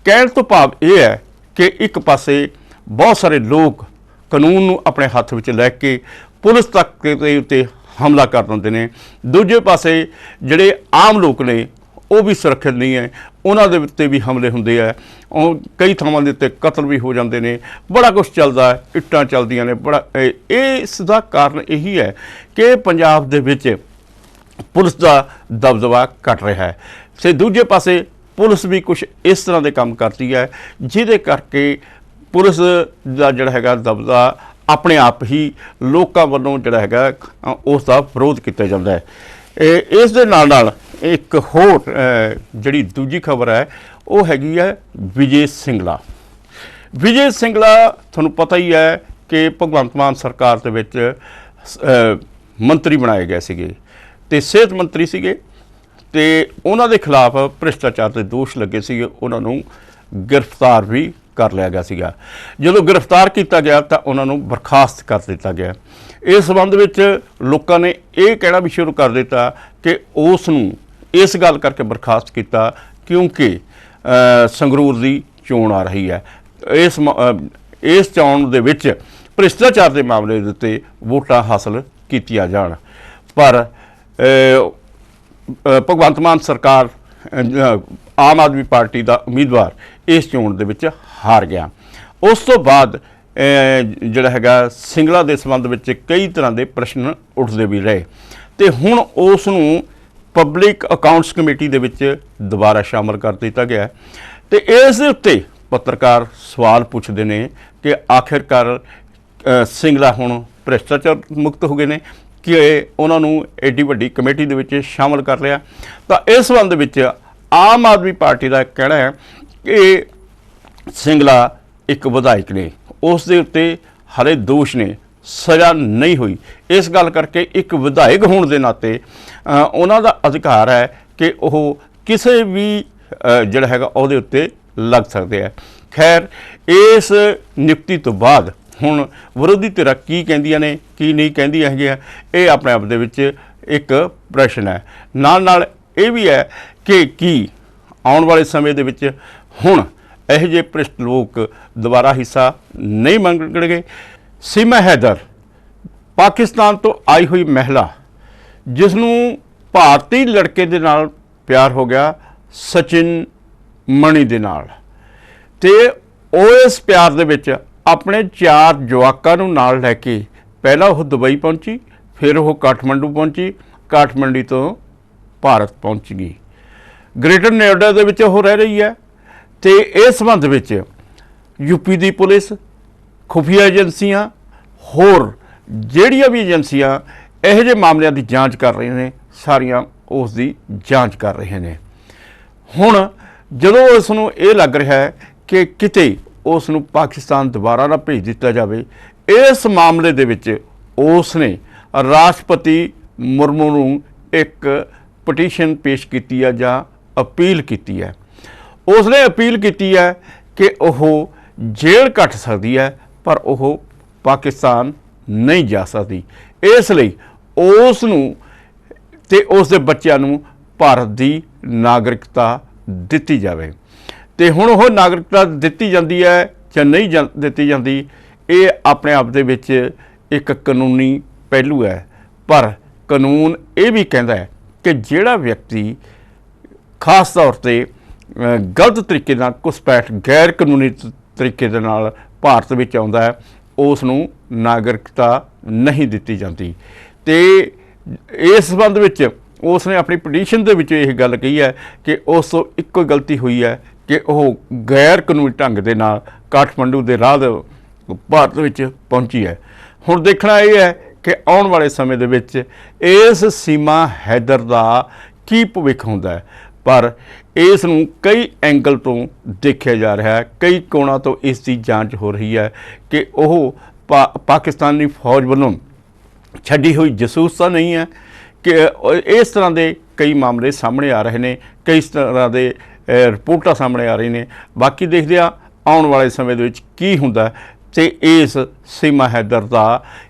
ਕਹਿਣ ਤੋਂ ਭਾਵ ਇਹ ਹੈ ਕਿ ਇੱਕ ਪਾਸੇ ਬਹੁਤ ਸਾਰੇ ਲੋਕ ਕਾਨੂੰਨ ਨੂੰ ਆਪਣੇ ਹੱਥ ਵਿੱਚ ਲੈ ਕੇ ਪੁਲਿਸ ਤੱਕ ਦੇ ਉੱਤੇ ਹਮਲਾ ਕਰ ਦਿੰਦੇ ਨੇ, ਦੂਜੇ ਪਾਸੇ ਜਿਹੜੇ ਆਮ ਲੋਕ ਨੇ ਉਹ ਵੀ ਸੁਰੱਖਿਅਤ ਨਹੀਂ ਹੈ, ਉਹਨਾਂ ਦੇ ਉੱਤੇ ਵੀ ਹਮਲੇ ਹੁੰਦੇ ਆ, ਉਹ ਕਈ ਥਾਵਾਂ ਦੇ ਉੱਤੇ ਕਤਲ ਵੀ ਹੋ ਜਾਂਦੇ ਨੇ, ਬੜਾ ਕੁਛ ਚੱਲਦਾ ਹੈ, ਇੱਟਾਂ ਚੱਲਦੀਆਂ ਨੇ, ਬੜਾ ਇਸ ਦਾ ਕਾਰਨ ਇਹੀ ਹੈ ਕਿ ਪੰਜਾਬ ਦੇ ਵਿੱਚ ਪੁਲਿਸ ਦਾ ਦਬਦਬਾ ਘਟ ਰਿਹਾ ਹੈ। ਤੇ ਦੂਜੇ ਪਾਸੇ ਪੁਲਿਸ ਵੀ ਕੁਛ ਇਸ ਤਰ੍ਹਾਂ ਦੇ ਕੰਮ ਕਰਦੀ ਹੈ ਜਿਹਦੇ ਕਰਕੇ ਪੁਲਿਸ ਦਾ ਜਿਹੜਾ ਹੈਗਾ ਦਬਦਬਾ ਆਪਣੇ ਆਪ ਹੀ ਲੋਕਾਂ ਵੱਲੋਂ ਜਿਹੜਾ ਹੈਗਾ ਉਸ ਦਾ ਵਿਰੋਧ ਕੀਤਾ ਜਾਂਦਾ ਹੈ। ਇਸ ਦੇ ਨਾਲ ਨਾਲ ਇੱਕ ਹੋਰ ਜਿਹੜੀ ਦੂਜੀ ਖਬਰ ਹੈ ਉਹ ਹੈਗੀ ਹੈ ਵਿਜੇ ਸਿੰਗਲਾ। ਵਿਜੇ ਸਿੰਗਲਾ ਤੁਹਾਨੂੰ ਪਤਾ ਹੀ ਹੈ ਕਿ ਭਗਵੰਤ ਮਾਨ ਸਰਕਾਰ ਦੇ ਵਿੱਚ ਮੰਤਰੀ ਬਣਾਏ ਗਏ ਸੀਗੇ ਤੇ ਸਿਹਤ ਮੰਤਰੀ ਸੀਗੇ ਤੇ ਉਹਨਾਂ ਦੇ ਖਿਲਾਫ ਭ੍ਰਿਸ਼ਟਾਚਾਰ ਦੇ ਦੋਸ਼ ਲੱਗੇ ਸੀਗੇ, ਉਹਨਾਂ ਨੂੰ ਗ੍ਰਿਫਤਾਰ ਵੀ ਕਰ ਲਿਆ ਗਿਆ ਸੀਗਾ। ਜਦੋਂ ਗ੍ਰਿਫਤਾਰ ਕੀਤਾ ਗਿਆ ਤਾਂ ਉਹਨਾਂ ਨੂੰ ਬਰਖਾਸਤ ਕਰ ਦਿੱਤਾ ਗਿਆ। ਇਸ ਸੰਬੰਧ ਵਿੱਚ ਲੋਕਾਂ ਨੇ ਇਹ ਕਹਿਣਾ ਵੀ ਸ਼ੁਰੂ ਕਰ ਦਿੱਤਾ ਕਿ ਉਸ ਨੂੰ ਇਸ ਗੱਲ ਕਰਕੇ ਬਰਖਾਸਤ ਕੀਤਾ ਕਿਉਂਕਿ ਸੰਗਰੂਰ ਦੀ ਚੋਣ ਆ ਰਹੀ ਹੈ, ਇਸ ਚੋਣ ਦੇ ਵਿੱਚ ਭ੍ਰਿਸ਼ਟਾਚਾਰ ਦੇ ਮਾਮਲੇ ਦੇ ਉੱਤੇ ਵੋਟਾਂ ਹਾਸਲ ਕੀਤੀਆਂ ਜਾਣ। ਪਰ ਭਗਵੰਤ ਮਾਨ ਸਰਕਾਰ, ਆਮ ਆਦਮੀ ਪਾਰਟੀ ਦਾ ਉਮੀਦਵਾਰ ਇਸ ਚੋਣ ਦੇ ਵਿੱਚ ਹਾਰ ਗਿਆ। ਉਸ ਤੋਂ ਬਾਅਦ ਜਿਹੜਾ ਹੈਗਾ ਸਿੰਗਲਾ ਦੇ ਸੰਬੰਧ ਵਿੱਚ ਕਈ ਤਰ੍ਹਾਂ ਦੇ ਪ੍ਰਸ਼ਨ ਉੱਠਦੇ ਵੀ ਰਹੇ ਤੇ ਹੁਣ ਉਸ ਨੂੰ ਪਬਲਿਕ ਅਕਾਊਂਟਸ ਕਮੇਟੀ ਦੇ ਵਿੱਚ ਦੁਬਾਰਾ ਸ਼ਾਮਲ ਕਰ ਦਿੱਤਾ ਗਿਆ ਤੇ ਇਸ ਦੇ ਉੱਤੇ ਪੱਤਰਕਾਰ ਸਵਾਲ ਪੁੱਛਦੇ ਨੇ ਕਿ ਆਖਿਰਕਾਰ ਸਿੰਗਲਾ ਹੁਣ ਭ੍ਰਿਸ਼ਟਾਚਾਰ ਮੁਕਤ ਹੋ ਗਏ ਨੇ ਕਿ ਉਹਨਾਂ ਨੂੰ ਐਡੀ ਵੱਡੀ ਕਮੇਟੀ ਦੇ ਵਿੱਚ ਸ਼ਾਮਲ ਕਰ ਲਿਆ। ਤਾਂ ਇਸ ਸੰਬੰਧ ਵਿੱਚ ਆਮ ਆਦਮੀ ਪਾਰਟੀ ਦਾ ਕਹਿਣਾ ਹੈ ਕਿ ਸਿੰਗਲਾ ਇੱਕ ਵਿਧਾਇਕ ਨੇ, ਉਸ ਦੇ ਉੱਤੇ ਹਾਲੇ ਦੋਸ਼ ਨੇ, ਸਜ਼ਾ ਨਹੀਂ ਹੋਈ। ਇਸ ਗੱਲ ਕਰਕੇ ਇੱਕ ਵਿਧਾਇਕ ਹੋਣ ਦੇ ਨਾਤੇ ਉਹਨਾਂ ਦਾ ਅਧਿਕਾਰ ਹੈ ਕਿ ਉਹ ਕਿਸੇ ਵੀ ਜਿਹੜਾ ਹੈਗਾ ਉਹਦੇ ਉੱਤੇ ਲੱਗ ਸਕਦੇ ਆ। ਖੈਰ, ਇਸ ਨਿਯੁਕਤੀ ਤੋਂ ਬਾਅਦ ਹੁਣ ਵਿਰੋਧੀ ਧਿਰਾਂ ਕੀ ਕਹਿੰਦੀਆਂ ਨੇ ਕੀ ਨਹੀਂ ਕਹਿੰਦੀਆਂ ਹੈਗੀਆਂ, ਇਹ ਆਪਣੇ ਆਪ ਦੇ ਵਿੱਚ ਇੱਕ ਪ੍ਰਸ਼ਨ ਹੈ। ਨਾਲ ਨਾਲ ਇਹ ਵੀ ਹੈ ਕਿ ਕੀ ਆਉਣ ਵਾਲੇ ਸਮੇਂ ਦੇ ਵਿੱਚ ਹੁਣ ਇਹੋ ਜਿਹੇ ਭ੍ਰਿਸ਼ਟ ਲੋਕ ਦੁਬਾਰਾ ਹਿੱਸਾ ਨਹੀਂ ਮੰਗਣਗੇ। ਸੀਮਾ ਹੈਦਰ, ਪਾਕਿਸਤਾਨ ਤੋਂ ਆਈ ਹੋਈ ਮਹਿਲਾ ਜਿਸ ਨੂੰ ਭਾਰਤੀ ਲੜਕੇ ਦੇ ਨਾਲ ਪਿਆਰ ਹੋ ਗਿਆ, ਸਚਿਨ ਮਣੀ ਦੇ ਨਾਲ, ਤੇ ਉਹ ਇਸ ਪਿਆਰ ਦੇ ਵਿੱਚ ਆਪਣੇ 4 ਜਵਾਕਾਂ ਨੂੰ ਨਾਲ ਲੈ ਕੇ ਪਹਿਲਾਂ ਉਹ ਦੁਬਈ ਪਹੁੰਚੀ, ਫਿਰ ਉਹ ਕਾਠਮੰਡੂ ਪਹੁੰਚੀ, ਕਾਠਮੰਡੀ ਤੋਂ ਭਾਰਤ ਪਹੁੰਚ ਗਈ। ਗ੍ਰੇਟਰ ਨੋਇਡਾ ਦੇ ਵਿੱਚ ਉਹ ਰਹਿ ਰਹੀ ਹੈ ਤੇ ਇਸ ਸੰਬੰਧ ਵਿੱਚ ਯੂਪੀ ਦੀ ਪੁਲਿਸ, ਖੁਫੀਆ ਏਜੰਸੀਆਂ, ਹੋਰ ਜਿਹੜੀਆਂ ਵੀ ਏਜੰਸੀਆਂ ਇਹੋ ਜਿਹੇ ਮਾਮਲਿਆਂ ਦੀ ਜਾਂਚ ਕਰ ਰਹੀਆਂ ਨੇ, ਸਾਰੀਆਂ ਉਸ ਦੀ ਜਾਂਚ ਕਰ ਰਹੇ ਨੇ। ਹੁਣ ਜਦੋਂ ਉਸ ਨੂੰ ਇਹ ਲੱਗ ਰਿਹਾ ਹੈ ਕਿ ਕਿਤੇ ਉਸ ਨੂੰ ਪਾਕਿਸਤਾਨ ਦੁਬਾਰਾ ਨਾ ਭੇਜ ਦਿੱਤਾ ਜਾਵੇ, ਇਸ ਮਾਮਲੇ ਦੇ ਵਿੱਚ ਉਸ ਨੇ ਰਾਸ਼ਟਰਪਤੀ ਮੁਰਮੂ ਨੂੰ ਇੱਕ ਪਟੀਸ਼ਨ ਪੇਸ਼ ਕੀਤੀ ਹੈ ਜਾਂ ਅਪੀਲ ਕੀਤੀ ਹੈ। ਉਸ ਨੇ ਅਪੀਲ ਕੀਤੀ ਹੈ ਕਿ ਉਹ ਜੇਲ੍ਹ ਕੱਟ ਸਕਦੀ ਹੈ ਪਰ ਉਹ ਪਾਕਿਸਤਾਨ ਨਹੀਂ ਜਾ ਸਕਦੀ। ਇਸ ਲਈ ਉਸ ਨੂੰ ਤੇ ਉਸ ਦੇ ਬੱਚਿਆਂ ਨੂੰ ਭਾਰਤ ਦੀ ਨਾਗਰਿਕਤਾ ਦਿੱਤੀ ਜਾਵੇ। ਤੇ ਹੁਣ ਉਹ ਨਾਗਰਿਕਤਾ ਦਿੱਤੀ ਜਾਂਦੀ ਹੈ ਜਾਂ ਨਹੀਂ ਦਿੱਤੀ ਜਾਂਦੀ, ਇਹ ਆਪਣੇ ਆਪ ਦੇ ਵਿੱਚ ਇੱਕ ਕਾਨੂੰਨੀ ਪਹਿਲੂ ਹੈ। ਪਰ ਕਾਨੂੰਨ ਇਹ ਵੀ ਕਹਿੰਦਾ ਹੈ ਕਿ ਜਿਹੜਾ ਵਿਅਕਤੀ ਖਾਸ ਤੌਰ 'ਤੇ ਗਲਤ ਤਰੀਕੇ ਨਾਲ ਘੁਸਪੈਠ, ਗੈਰ ਕਾਨੂੰਨੀ ਤਰੀਕੇ ਦੇ ਨਾਲ ਭਾਰਤ ਵਿੱਚ ਆਉਂਦਾ ਹੈ, ਉਸ ਨੂੰ ਨਾਗਰਿਕਤਾ ਨਹੀਂ ਦਿੱਤੀ ਜਾਂਦੀ। ਤੇ ਇਸ ਸੰਬੰਧ ਵਿੱਚ ਉਸ ਨੇ ਆਪਣੀ ਪਟੀਸ਼ਨ ਦੇ ਵਿੱਚ ਇਹ ਗੱਲ ਕਹੀ ਹੈ ਕਿ ਉਸ ਤੋਂ ਇੱਕੋ ਗਲਤੀ ਹੋਈ ਹੈ ਕਿ ਉਹ ਗੈਰ ਕਾਨੂੰਨੀ ਢੰਗ ਦੇ ਨਾਲ ਕਾਠਮੰਡੂ ਦੇ ਰਾਹ ਭਾਰਤ ਵਿੱਚ ਪਹੁੰਚੀ ਹੈ। ਹੁਣ ਦੇਖਣਾ ਇਹ ਹੈ ਕਿ ਆਉਣ ਵਾਲੇ ਸਮੇਂ ਦੇ ਵਿੱਚ ਇਸ ਸੀਮਾ ਹੈਦਰ ਦਾ ਕੀ ਭਵਿੱਖ ਹੁੰਦਾ ਹੈ। ਪਰ ਇਸ ਨੂੰ ਕਈ ਐਂਗਲ ਤੋਂ ਦੇਖਿਆ ਜਾ ਰਿਹਾ ਹੈ, ਕਈ ਕੋਣਾਂ ਤੋਂ ਇਸ ਦੀ ਜਾਂਚ ਹੋ ਰਹੀ ਹੈ ਕਿ ਉਹ ਪਾਕਿਸਤਾਨੀ ਫੌਜ ਵੱਲੋਂ ਛੱਡੀ ਹੋਈ ਜਸੂਸ ਤਾਂ ਨਹੀਂ ਹੈ। ਕਿ ਇਸ ਤਰ੍ਹਾਂ ਦੇ ਕਈ ਮਾਮਲੇ ਸਾਹਮਣੇ ਆ ਰਹੇ ਨੇ, ਕਈ ਤਰ੍ਹਾਂ ਦੇ ਰਿਪੋਰਟਾਂ ਸਾਹਮਣੇ ਆ ਰही ਨੇ। ਬਾਕੀ ਦੇਖਦੇ ਆ ਆਉਣ ਵਾਲੇ ਸਮੇਂ ਦੇ ਵਿੱਚ ਕੀ ਹੁੰਦਾ ਤੇ ਇਸ ਸੀਮਾ ਹੈਦਰ ਦਾ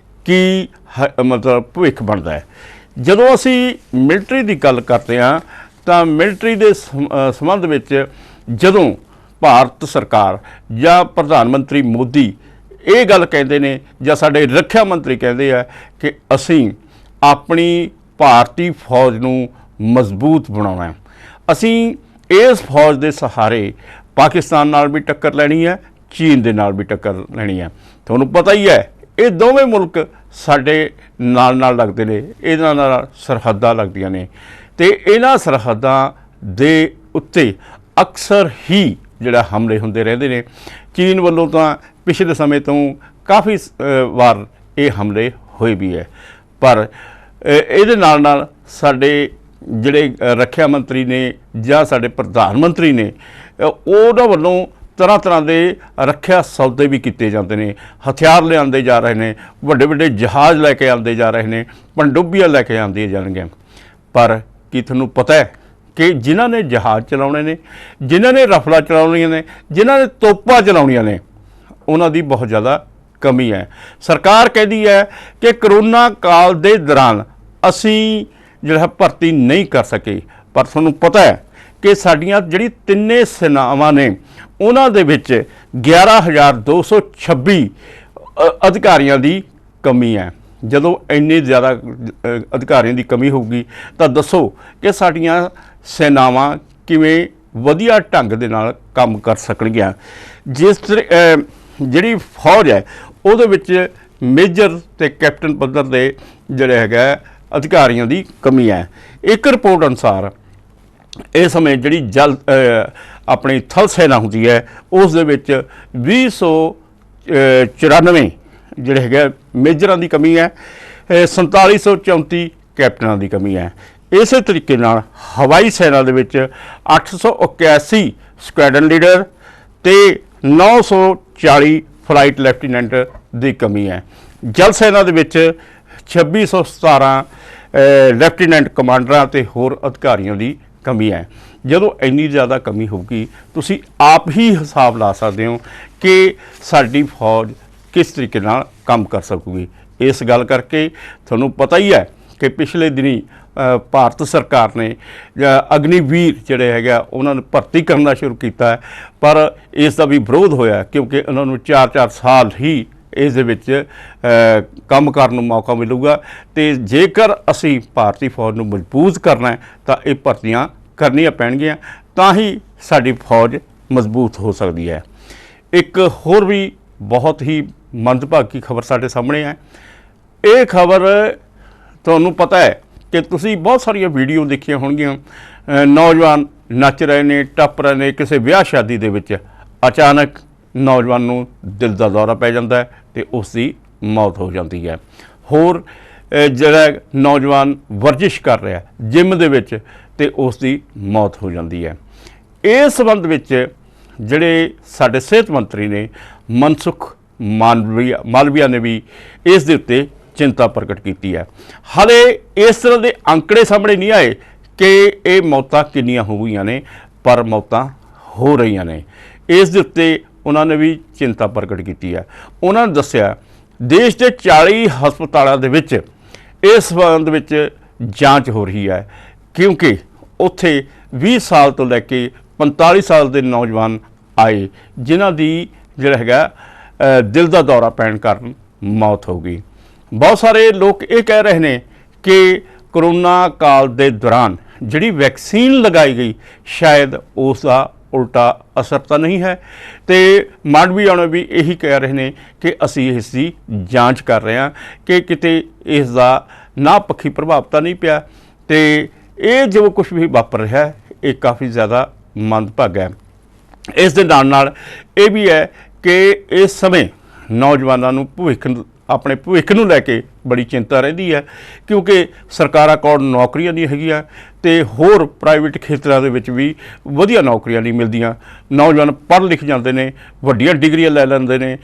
ਕੀ ਮਤਲਬ ਭਵਿੱਖ ਬਣਦਾ ਹੈ। ਜਦੋਂ ਅਸੀਂ ਮਿਲਟਰੀ ਦੀ ਗੱਲ ਕਰਦੇ ਹਾਂ ਤਾਂ ਮਿਲਟਰੀ ਦੇ ਸੰਬੰਧ ਵਿੱਚ ਜਦੋਂ ਭਾਰਤ ਸਰਕਾਰ ਜਾਂ ਪ੍ਰਧਾਨ ਮੰਤਰੀ ਮੋਦੀ ਇਹ ਗੱਲ ਕਹਿੰਦੇ ਨੇ ਜਾਂ ਸਾਡੇ ਰੱਖਿਆ ਮੰਤਰੀ ਕਹਿੰਦੇ ਆ ਕਿ ਅਸੀਂ ਆਪਣੀ ਭਾਰਤੀ ਫੌਜ ਨੂੰ ਮਜ਼ਬੂਤ ਬਣਾਉਣਾ ਹੈ, ਅਸੀਂ ਇਸ ਫੌਜ ਦੇ ਸਹਾਰੇ ਪਾਕਿਸਤਾਨ ਨਾਲ ਵੀ ਟੱਕਰ ਲੈਣੀ ਹੈ, ਚੀਨ ਦੇ ਨਾਲ ਵੀ ਟੱਕਰ ਲੈਣੀ ਹੈ। ਤੁਹਾਨੂੰ ਪਤਾ ਹੀ ਹੈ ਇਹ ਦੋਵੇਂ ਮੁਲਕ ਸਾਡੇ ਨਾਲ ਨਾਲ ਲੱਗਦੇ ਨੇ, ਇਹਨਾਂ ਨਾਲ ਸਰਹੱਦਾਂ ਲੱਗਦੀਆਂ ਨੇ ਤੇ ਇਹਨਾਂ ਸਰਹੱਦਾਂ ਦੇ ਉੱਤੇ ਅਕਸਰ ਹੀ ਜਿਹੜਾ ਹਮਲੇ ਹੁੰਦੇ ਰਹਿੰਦੇ ਨੇ। ਚੀਨ ਵੱਲੋਂ ਤਾਂ ਪਿਛਲੇ ਸਮੇਂ ਤੋਂ ਕਾਫੀ ਵਾਰ ਇਹ ਹਮਲੇ ਹੋਏ ਵੀ ਹੈ, ਪਰ ਇਹਦੇ ਨਾਲ ਨਾਲ ਸਾਡੇ ਜਿਹੜੇ ਰੱਖਿਆ ਮੰਤਰੀ ਨੇ ਜਾਂ ਸਾਡੇ ਪ੍ਰਧਾਨ ਮੰਤਰੀ ਨੇ ਉਹਨਾਂ ਵੱਲੋਂ ਤਰ੍ਹਾਂ ਤਰ੍ਹਾਂ ਦੇ ਰੱਖਿਆ ਸੌਦੇ ਵੀ ਕੀਤੇ ਜਾਂਦੇ ਨੇ, ਹਥਿਆਰ ਲਿਆਂਦੇ ਜਾ ਰਹੇ ਨੇ, ਵੱਡੇ ਵੱਡੇ ਜਹਾਜ਼ ਲੈ ਕੇ ਆਉਂਦੇ ਜਾ ਰਹੇ ਨੇ, ਪਣਡੁੱਬੀਆਂ ਲੈ ਕੇ ਆਉਂਦੀਆਂ ਜਾਣਗੀਆਂ। ਪਰ ਕੀ ਤੁਹਾਨੂੰ ਪਤਾ ਹੈ ਕਿ ਜਿਨ੍ਹਾਂ ਨੇ ਜਹਾਜ਼ ਚਲਾਉਣੇ ਨੇ, ਜਿਨ੍ਹਾਂ ਨੇ ਰਫਲਾਂ ਚਲਾਉਣੀਆਂ ਨੇ, ਜਿਨ੍ਹਾਂ ਨੇ ਤੋਪਾਂ ਚਲਾਉਣੀਆਂ ਨੇ, ਉਹਨਾਂ ਦੀ ਬਹੁਤ ਜ਼ਿਆਦਾ ਕਮੀ ਹੈ। ਸਰਕਾਰ ਕਹਿੰਦੀ ਹੈ ਕਿ ਕਰੋਨਾ ਕਾਲ ਦੇ ਦੌਰਾਨ ਅਸੀਂ ਜਿਹੜਾ ਭਰਤੀ ਨਹੀਂ ਕਰ ਸਕੇ, ਪਰ ਤੁਹਾਨੂੰ ਪਤਾ ਹੈ ਕਿ ਸਾਡੀਆਂ ਜਿਹੜੀ ਤਿੰਨੇ ਸੈਨਾਵਾਂ ਨੇ ਉਹਨਾਂ ਦੇ ਵਿੱਚ 11,226 ਅਧਿਕਾਰੀਆਂ ਦੀ ਕਮੀ ਹੈ। ਜਦੋਂ ਇੰਨੇ ਜ਼ਿਆਦਾ ਅਧਿਕਾਰੀਆਂ ਦੀ ਕਮੀ ਹੋਊਗੀ ਤਾਂ ਦੱਸੋ ਕਿ ਸਾਡੀਆਂ ਸੈਨਾਵਾਂ ਕਿਵੇਂ ਵਧੀਆ ਢੰਗ ਦੇ ਨਾਲ ਕੰਮ ਕਰ ਸਕਣਗੀਆਂ। ਜਿਸ ਜਿਹੜੀ ਫੌਜ ਹੈ ਉਹਦੇ ਵਿੱਚ ਮੇਜਰ ਤੇ ਕੈਪਟਨ ਪੱਧਰ ਦੇ ਜਿਹੜੇ ਹੈਗਾ ਅਧਿਕਾਰੀਆਂ ਦੀ ਕਮੀ ਹੈ। ਇੱਕ ਰਿਪੋਰਟ ਅਨੁਸਾਰ ਇਸ ਸਮੇਂ ਜਿਹੜੀ ਆਪਣੀ ਥਲ ਸੈਨਾ ਹੁੰਦੀ ਹੈ ਉਸ ਦੇ ਵਿੱਚ 294 ਜਿਹੜੇ ਹੈਗੇ ਮੇਜਰਾਂ ਦੀ ਕਮੀ ਹੈ, 4734 ਕੈਪਟਨਾਂ ਦੀ ਕਮੀ ਹੈ। ਇਸੇ ਤਰੀਕੇ ਨਾਲ ਹਵਾਈ ਸੈਨਾ ਦੇ ਵਿੱਚ 881 ਸਕੁਐਡਰਨ ਲੀਡਰ ਤੇ 940 ਫਲਾਈਟ ਲੈਫਟੀਨੈਂਟ ਦੀ ਕਮੀ ਹੈ। ਜਲ ਸੈਨਾ ਦੇ ਵਿੱਚ 2617 ਲੈਫਟੀਨੈਂਟ ਕਮਾਂਡਰਾਂ ਤੇ ਹੋਰ ਅਧਿਕਾਰੀਆਂ ਦੀ ਕਮੀ ਹੈ। ਜਦੋਂ ਇੰਨੀ ਜ਼ਿਆਦਾ ਕਮੀ ਹੋਊਗੀ ਤੁਸੀਂ ਆਪ ਹੀ ਹਿਸਾਬ ਲਾ ਸਕਦੇ ਹੋ ਕਿ ਸਾਡੀ ਫੌਜ ਕਿਸ ਤਰੀਕੇ ਨਾਲ ਕੰਮ ਕਰ ਸਕੂਗੀ। ਇਸ ਗੱਲ ਕਰਕੇ ਤੁਹਾਨੂੰ ਪਤਾ ਹੀ ਹੈ ਕਿ ਪਿਛਲੇ ਦਿਨੀ ਭਾਰਤ ਸਰਕਾਰ ਨੇ ਅਗਨੀਵੀਰ ਜਿਹੜੇ ਹੈਗਾ ਉਹਨਾਂ ਨੂੰ ਭਰਤੀ ਕਰਨਾ ਸ਼ੁਰੂ ਕੀਤਾ ਹੈ, ਪਰ ਇਸ ਦਾ ਵੀ ਵਿਰੋਧ ਹੋਇਆ ਕਿਉਂਕਿ ਉਹਨਾਂ ਨੂੰ 4-4 ਸਾਲ ਹੀ ਇਸ ਦੇ ਵਿੱਚ ਕੰਮ ਕਰਨ ਨੂੰ ਮੌਕਾ ਮਿਲੂਗਾ ਤੇ ਜੇਕਰ ਅਸੀਂ ਭਾਰਤੀ ਫੌਜ ਨੂੰ ਮਜ਼ਬੂਤ ਕਰਨਾ ਹੈ ਤਾਂ ਇਹ ਭਰਤੀਆਂ ਕਰਨੀਆਂ ਪੈਣਗੀਆਂ, ਤਾਂ ਹੀ ਸਾਡੀ ਫੌਜ ਮਜ਼ਬੂਤ ਹੋ ਸਕਦੀ ਹੈ। ਇੱਕ ਹੋਰ ਵੀ ਬਹੁਤ ਹੀ ਮੰਦਭਾਗੀ ਖਬਰ ਸਾਡੇ ਸਾਹਮਣੇ ਹੈ। ਇਹ ਖਬਰ ਤੁਹਾਨੂੰ ਪਤਾ ਹੈ ਕਿ ਤੁਸੀਂ ਬਹੁਤ ਸਾਰੀਆਂ ਵੀਡੀਓ ਦੇਖੀਆਂ ਹੋਣਗੀਆਂ, ਨੌਜਵਾਨ ਨੱਚ ਰਹੇ ਨੇ, ਟੱਪ ਰਹੇ ਨੇ, ਕਿਸੇ ਵਿਆਹ ਸ਼ਾਦੀ ਦੇ ਵਿੱਚ ਅਚਾਨਕ ਨੌਜਵਾਨ ਨੂੰ ਦਿਲ ਦਾ ਦੌਰਾ ਪੈ ਜਾਂਦਾ ਹੈ ਤੇ ਉਸ ਦੀ ਮੌਤ ਹੋ ਜਾਂਦੀ ਹੈ। ਹੋਰ ਜਿਹੜਾ ਨੌਜਵਾਨ ਵਰਜਿਸ਼ ਕਰ ਰਿਹਾ ਜਿਮ ਦੇ ਵਿੱਚ ਤੇ ਉਸ ਦੀ ਮੌਤ ਹੋ ਜਾਂਦੀ ਹੈ। ਇਸ ਸੰਬੰਧ ਵਿੱਚ ਜਿਹੜੇ ਸਾਡੇ ਸਿਹਤ ਮੰਤਰੀ ਨੇ ਮਨਸੁਖ ਮਾਲਵੀਆ ਨੇ ਵੀ ਇਸ ਦੇ ਉੱਤੇ ਚਿੰਤਾ ਪ੍ਰਗਟ ਕੀਤੀ ਹੈ। ਹਾਲੇ ਇਸ ਤਰ੍ਹਾਂ ਦੇ ਅੰਕੜੇ ਸਾਹਮਣੇ ਨਹੀਂ ਆਏ ਕਿ ਇਹ ਮੌਤਾਂ ਕਿੰਨੀਆਂ ਹੋ ਗਈਆਂ ਨੇ, ਪਰ ਮੌਤਾਂ ਹੋ ਰਹੀਆਂ ਨੇ। ਇਸ ਦੇ ਉੱਤੇ ਉਹਨਾਂ ਨੇ ਵੀ ਚਿੰਤਾ ਪ੍ਰਗਟ ਕੀਤੀ ਹੈ। ਉਹਨਾਂ ਨੇ ਦੱਸਿਆ ਦੇਸ਼ ਦੇ 40 ਹਸਪਤਾਲਾਂ ਦੇ ਵਿੱਚ ਇਸ ਸੰਬੰਧ ਵਿੱਚ ਜਾਂਚ ਹੋ ਰਹੀ ਹੈ ਕਿਉਂਕਿ ਉੱਥੇ 20 ਸਾਲ ਤੋਂ ਲੈ ਕੇ 45 ਸਾਲ ਦੇ ਨੌਜਵਾਨ ਆਏ ਜਿਨ੍ਹਾਂ ਦੀ ਜਿਹੜਾ ਹੈਗਾ ਦਿਲ ਦਾ ਦੌਰਾ ਪੈਣ ਕਾਰਨ ਮੌਤ ਹੋ ਗਈ। ਬਹੁਤ ਸਾਰੇ ਲੋਕ ਇਹ ਕਹਿ ਰਹੇ ਨੇ ਕਿ ਕਰੋਨਾ ਕਾਲ ਦੇ ਦੌਰਾਨ ਜਿਹੜੀ ਵੈਕਸੀਨ ਲਗਾਈ ਗਈ ਸ਼ਾਇਦ ਉਸ ਦਾ ਉਲਟਾ ਅਸਰ ਤਾਂ ਨਹੀਂ ਹੈ ਤੇ ਮਾਲਵੀਆ ਵਾਲੇ ਵੀ ਇਹੀ ਕਹਿ ਰਹੇ ਨੇ ਕਿ ਅਸੀਂ ਇਸ ਦੀ ਜਾਂਚ ਕਰ ਰਹੇ ਹਾਂ ਕਿ ਕਿਤੇ ਇਸ ਦਾ ਨਾ ਪੱਖੀ ਪ੍ਰਭਾਵ ਤਾਂ ਨਹੀਂ ਪਿਆ ਤੇ ਇਹ ਜੋ ਕੁਝ ਵੀ ਵਾਪਰ ਰਿਹਾ ਇਹ ਕਾਫੀ ਜ਼ਿਆਦਾ ਮੰਦਭਾਗਾ ਹੈ। ਇਸ ਦੇ ਨਾਲ ਇਹ ਵੀ ਹੈ ਕਿ ਇਸ ਸਮੇਂ ਨੌਜਵਾਨਾਂ ਨੂੰ ਆਪਣੇ ਭਵਿੱਖ ਨੂੰ ਲੈ ਕੇ ਬੜੀ ਚਿੰਤਾ ਰਹਿੰਦੀ ਹੈ ਕਿਉਂਕਿ ਸਰਕਾਰਾਂ ਕੋਲ ਨੌਕਰੀਆਂ ਨਹੀਂ ਹੈਗੀਆਂ ਤੇ ਹੋਰ ਪ੍ਰਾਈਵੇਟ ਖੇਤਰਾਂ ਦੇ ਵਿੱਚ ਵੀ ਵਧੀਆ ਨੌਕਰੀਆਂ ਨਹੀਂ ਮਿਲਦੀਆਂ। ਨੌਜਵਾਨ ਪੜ੍ਹ ਲਿਖ ਜਾਂਦੇ ਨੇ, ਵੱਡੀਆਂ ਡਿਗਰੀਆਂ ਲੈ ਲੈਂਦੇ ਨੇ।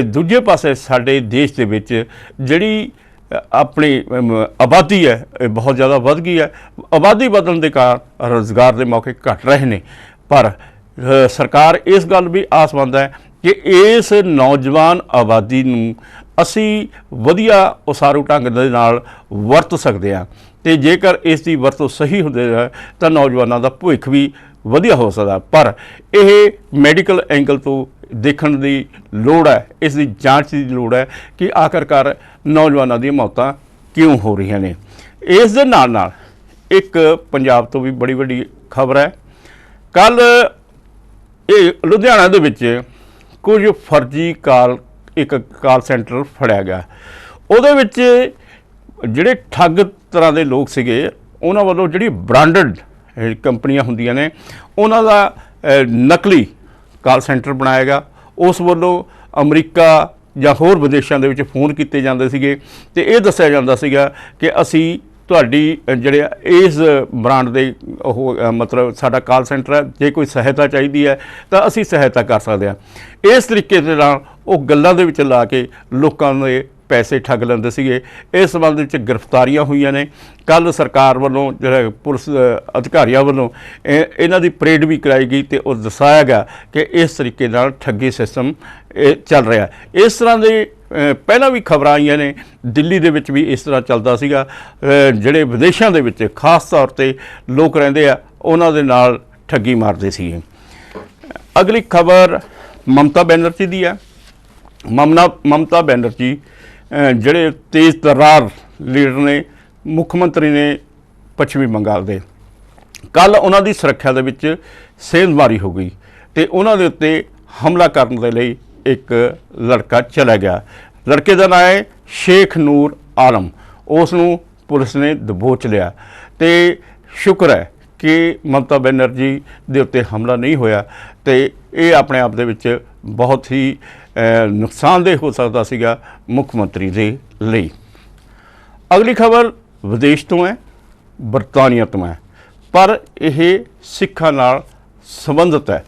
ਦੂਜੇ ਪਾਸੇ ਸਾਡੇ ਦੇਸ਼ ਦੇ ਵਿੱਚ ਜਿਹੜੀ ਆਪਣੀ ਆਬਾਦੀ ਹੈ ਇਹ ਬਹੁਤ ਜ਼ਿਆਦਾ ਵੱਧ ਗਈ ਹੈ। ਆਬਾਦੀ ਵਧਣ ਦੇ ਕਾਰਨ ਰੁਜ਼ਗਾਰ ਦੇ ਮੌਕੇ ਘਟ ਰਹੇ ਨੇ, पर सरकार इस गल भी आसमंद है कि इस नौजवान आबादी ਨੂੰ ਅਸੀਂ ਵਧੀਆ ਉਸਾਰੂ ਢੰਗ ਦੇ ਨਾਲ ਵਰਤ ਸਕਦੇ ਹਾਂ ਤੇ ਜੇਕਰ ਇਸ ਦੀ ਵਰਤੋਂ ਸਹੀ ਹੁੰਦੀ ਹੈ ਤਾਂ ਨੌਜਵਾਨਾਂ ਦਾ ਭਵਿੱਖ ਵੀ ਵਧੀਆ ਹੋ ਸਕਦਾ। ਪਰ ਇਹ ਮੈਡੀਕਲ ਐਂਗਲ ਤੋਂ ਦੇਖਣ ਦੀ ਲੋੜ ਹੈ, ਇਸ ਦੀ ਜਾਂਚ ਦੀ ਲੋੜ ਹੈ ਕਿ ਆਖਰਕਾਰ ਨੌਜਵਾਨਾਂ ਦੀਆਂ ਮੌਤਾਂ ਕਿਉਂ ਹੋ ਰਹੀਆਂ ਨੇ। ਇਸ ਦੇ ਨਾਲ ਨਾਲ ਇੱਕ ਪੰਜਾਬ ਤੋਂ ਵੀ ਬੜੀ ਵੱਡੀ ਖਬਰ ਹੈ। ਕੱਲ ਇਹ ਲੁਧਿਆਣਾ ਦੇ ਵਿੱਚ ਕੁਝ ਫਰਜ਼ੀ ਇੱਕ ਕਾਲ ਸੈਂਟਰ ਫੜਿਆ ਗਿਆ। ਉਹਦੇ ਵਿੱਚ ਜਿਹੜੇ ਠੱਗ ਤਰ੍ਹਾਂ ਦੇ ਲੋਕ ਸੀਗੇ ਉਹਨਾਂ ਵੱਲੋਂ ਜਿਹੜੀ ਬ੍ਰਾਂਡਡ ਕੰਪਨੀਆਂ ਹੁੰਦੀਆਂ ਨੇ ਉਹਨਾਂ ਦਾ ਨਕਲੀ ਕਾਲ ਸੈਂਟਰ ਬਣਾਇਆ ਗਿਆ। ਉਸ ਵੱਲੋਂ ਅਮਰੀਕਾ ਜਾਂ ਹੋਰ ਵਿਦੇਸ਼ਾਂ ਦੇ ਵਿੱਚ ਫੋਨ ਕੀਤੇ ਜਾਂਦੇ ਸੀਗੇ ਤੇ ਇਹ ਦੱਸਿਆ ਜਾਂਦਾ ਸੀਗਾ ਕਿ ਅਸੀਂ ਤੁਹਾਡੀ ਜਿਹੜੇ ਇਸ ਬ੍ਰਾਂਡ ਦੇ ਉਹ ਮਤਲਬ ਸਾਡਾ ਕਾਲ ਸੈਂਟਰ ਹੈ, ਜੇ ਕੋਈ ਸਹਾਇਤਾ ਚਾਹੀਦੀ ਹੈ ਤਾਂ ਅਸੀਂ ਸਹਾਇਤਾ ਕਰ ਸਕਦੇ ਹਾਂ। ਇਸ ਤਰੀਕੇ ਦੇ ਨਾਲ ਉਹ ਗੱਲਾਂ ਦੇ ਵਿੱਚ ਲਾ ਕੇ ਲੋਕਾਂ ਦੇ ਪੈਸੇ ਠੱਗ ਲੈਂਦੇ ਸੀਗੇ। ਇਸ ਸੰਬੰਧ ਵਿੱਚ ਗ੍ਰਿਫਤਾਰੀਆਂ ਹੋਈਆਂ ਨੇ। ਕੱਲ੍ਹ ਸਰਕਾਰ ਵੱਲੋਂ ਜਿਹੜਾ ਪੁਲਿਸ ਅਧਿਕਾਰੀਆਂ ਵੱਲੋਂ ਇਹਨਾਂ ਦੀ ਪਰੇਡ ਵੀ ਕਰਾਈ ਗਈ ਤੇ ਉਹ ਦਰਸਾਇਆ ਗਿਆ ਕਿ ਇਸ ਤਰੀਕੇ ਨਾਲ ਠੱਗੀ ਸਿਸਟਮ ਚੱਲ ਰਿਹਾ। ਇਸ ਤਰ੍ਹਾਂ ਦੇ ਪਹਿਲਾਂ ਵੀ ਖਬਰਾਂ ਆਈਆਂ ਨੇ। ਦਿੱਲੀ ਦੇ ਵਿੱਚ ਵੀ ਇਸ ਤਰ੍ਹਾਂ ਚੱਲਦਾ ਸੀਗਾ। ਜਿਹੜੇ ਵਿਦੇਸ਼ਾਂ ਦੇ ਵਿੱਚ ਖਾਸ ਤੌਰ 'ਤੇ ਲੋਕ ਰਹਿੰਦੇ ਆ ਉਹਨਾਂ ਦੇ ਨਾਲ ਠੱਗੀ ਮਾਰਦੇ ਸੀਗੇ। ਅਗਲੀ ਖਬਰ ਮਮਤਾ ਬੈਨਰਜੀ ਦੀ ਹੈ। ਮਮਤਾ ਬੈਨਰਜੀ ਜਿਹੜੇ ਤੇਜ਼ ਤਰਾਰ ਲੀਡਰ ਨੇ, ਮੁੱਖ ਮੰਤਰੀ ਨੇ ਪੱਛਮੀ ਬੰਗਾਲ ਦੇ, ਕੱਲ੍ਹ ਉਹਨਾਂ ਦੀ ਸੁਰੱਖਿਆ ਦੇ ਵਿੱਚ ਸੇਂਧਮਾਰੀ ਹੋ ਗਈ ਤੇ ਉਹਨਾਂ ਦੇ ਉੱਤੇ ਹਮਲਾ ਕਰਨ ਦੇ ਲਈ ਇੱਕ ਲੜਕਾ ਚਲਾ ਗਿਆ। ਲੜਕੇ ਦਾ ਨਾਂ ਹੈ ਸ਼ੇਖ ਨੂਰ ਆਲਮ। ਉਸ ਨੂੰ ਪੁਲਿਸ ਨੇ ਦਬੋਚ ਲਿਆ ਤੇ ਸ਼ੁਕਰ ਹੈ ਕਿ ਮਮਤਾ ਬੈਨਰਜੀ ਦੇ ਉੱਤੇ ਹਮਲਾ ਨਹੀਂ ਹੋਇਆ ਤੇ ਇਹ ਆਪਣੇ ਆਪ ਦੇ ਵਿੱਚ ਬਹੁਤ ਹੀ ਨੁਕਸਾਨਦੇਹ ਹੋ ਸਕਦਾ ਸੀਗਾ ਮੁੱਖ ਮੰਤਰੀ ਦੇ ਲਈ। ਅਗਲੀ ਖਬਰ ਵਿਦੇਸ਼ ਤੋਂ ਹੈ, ਬਰਤਾਨੀਆ ਤੋਂ ਹੈ, ਪਰ ਇਹ ਸਿੱਖਾਂ ਨਾਲ ਸੰਬੰਧਿਤ ਹੈ।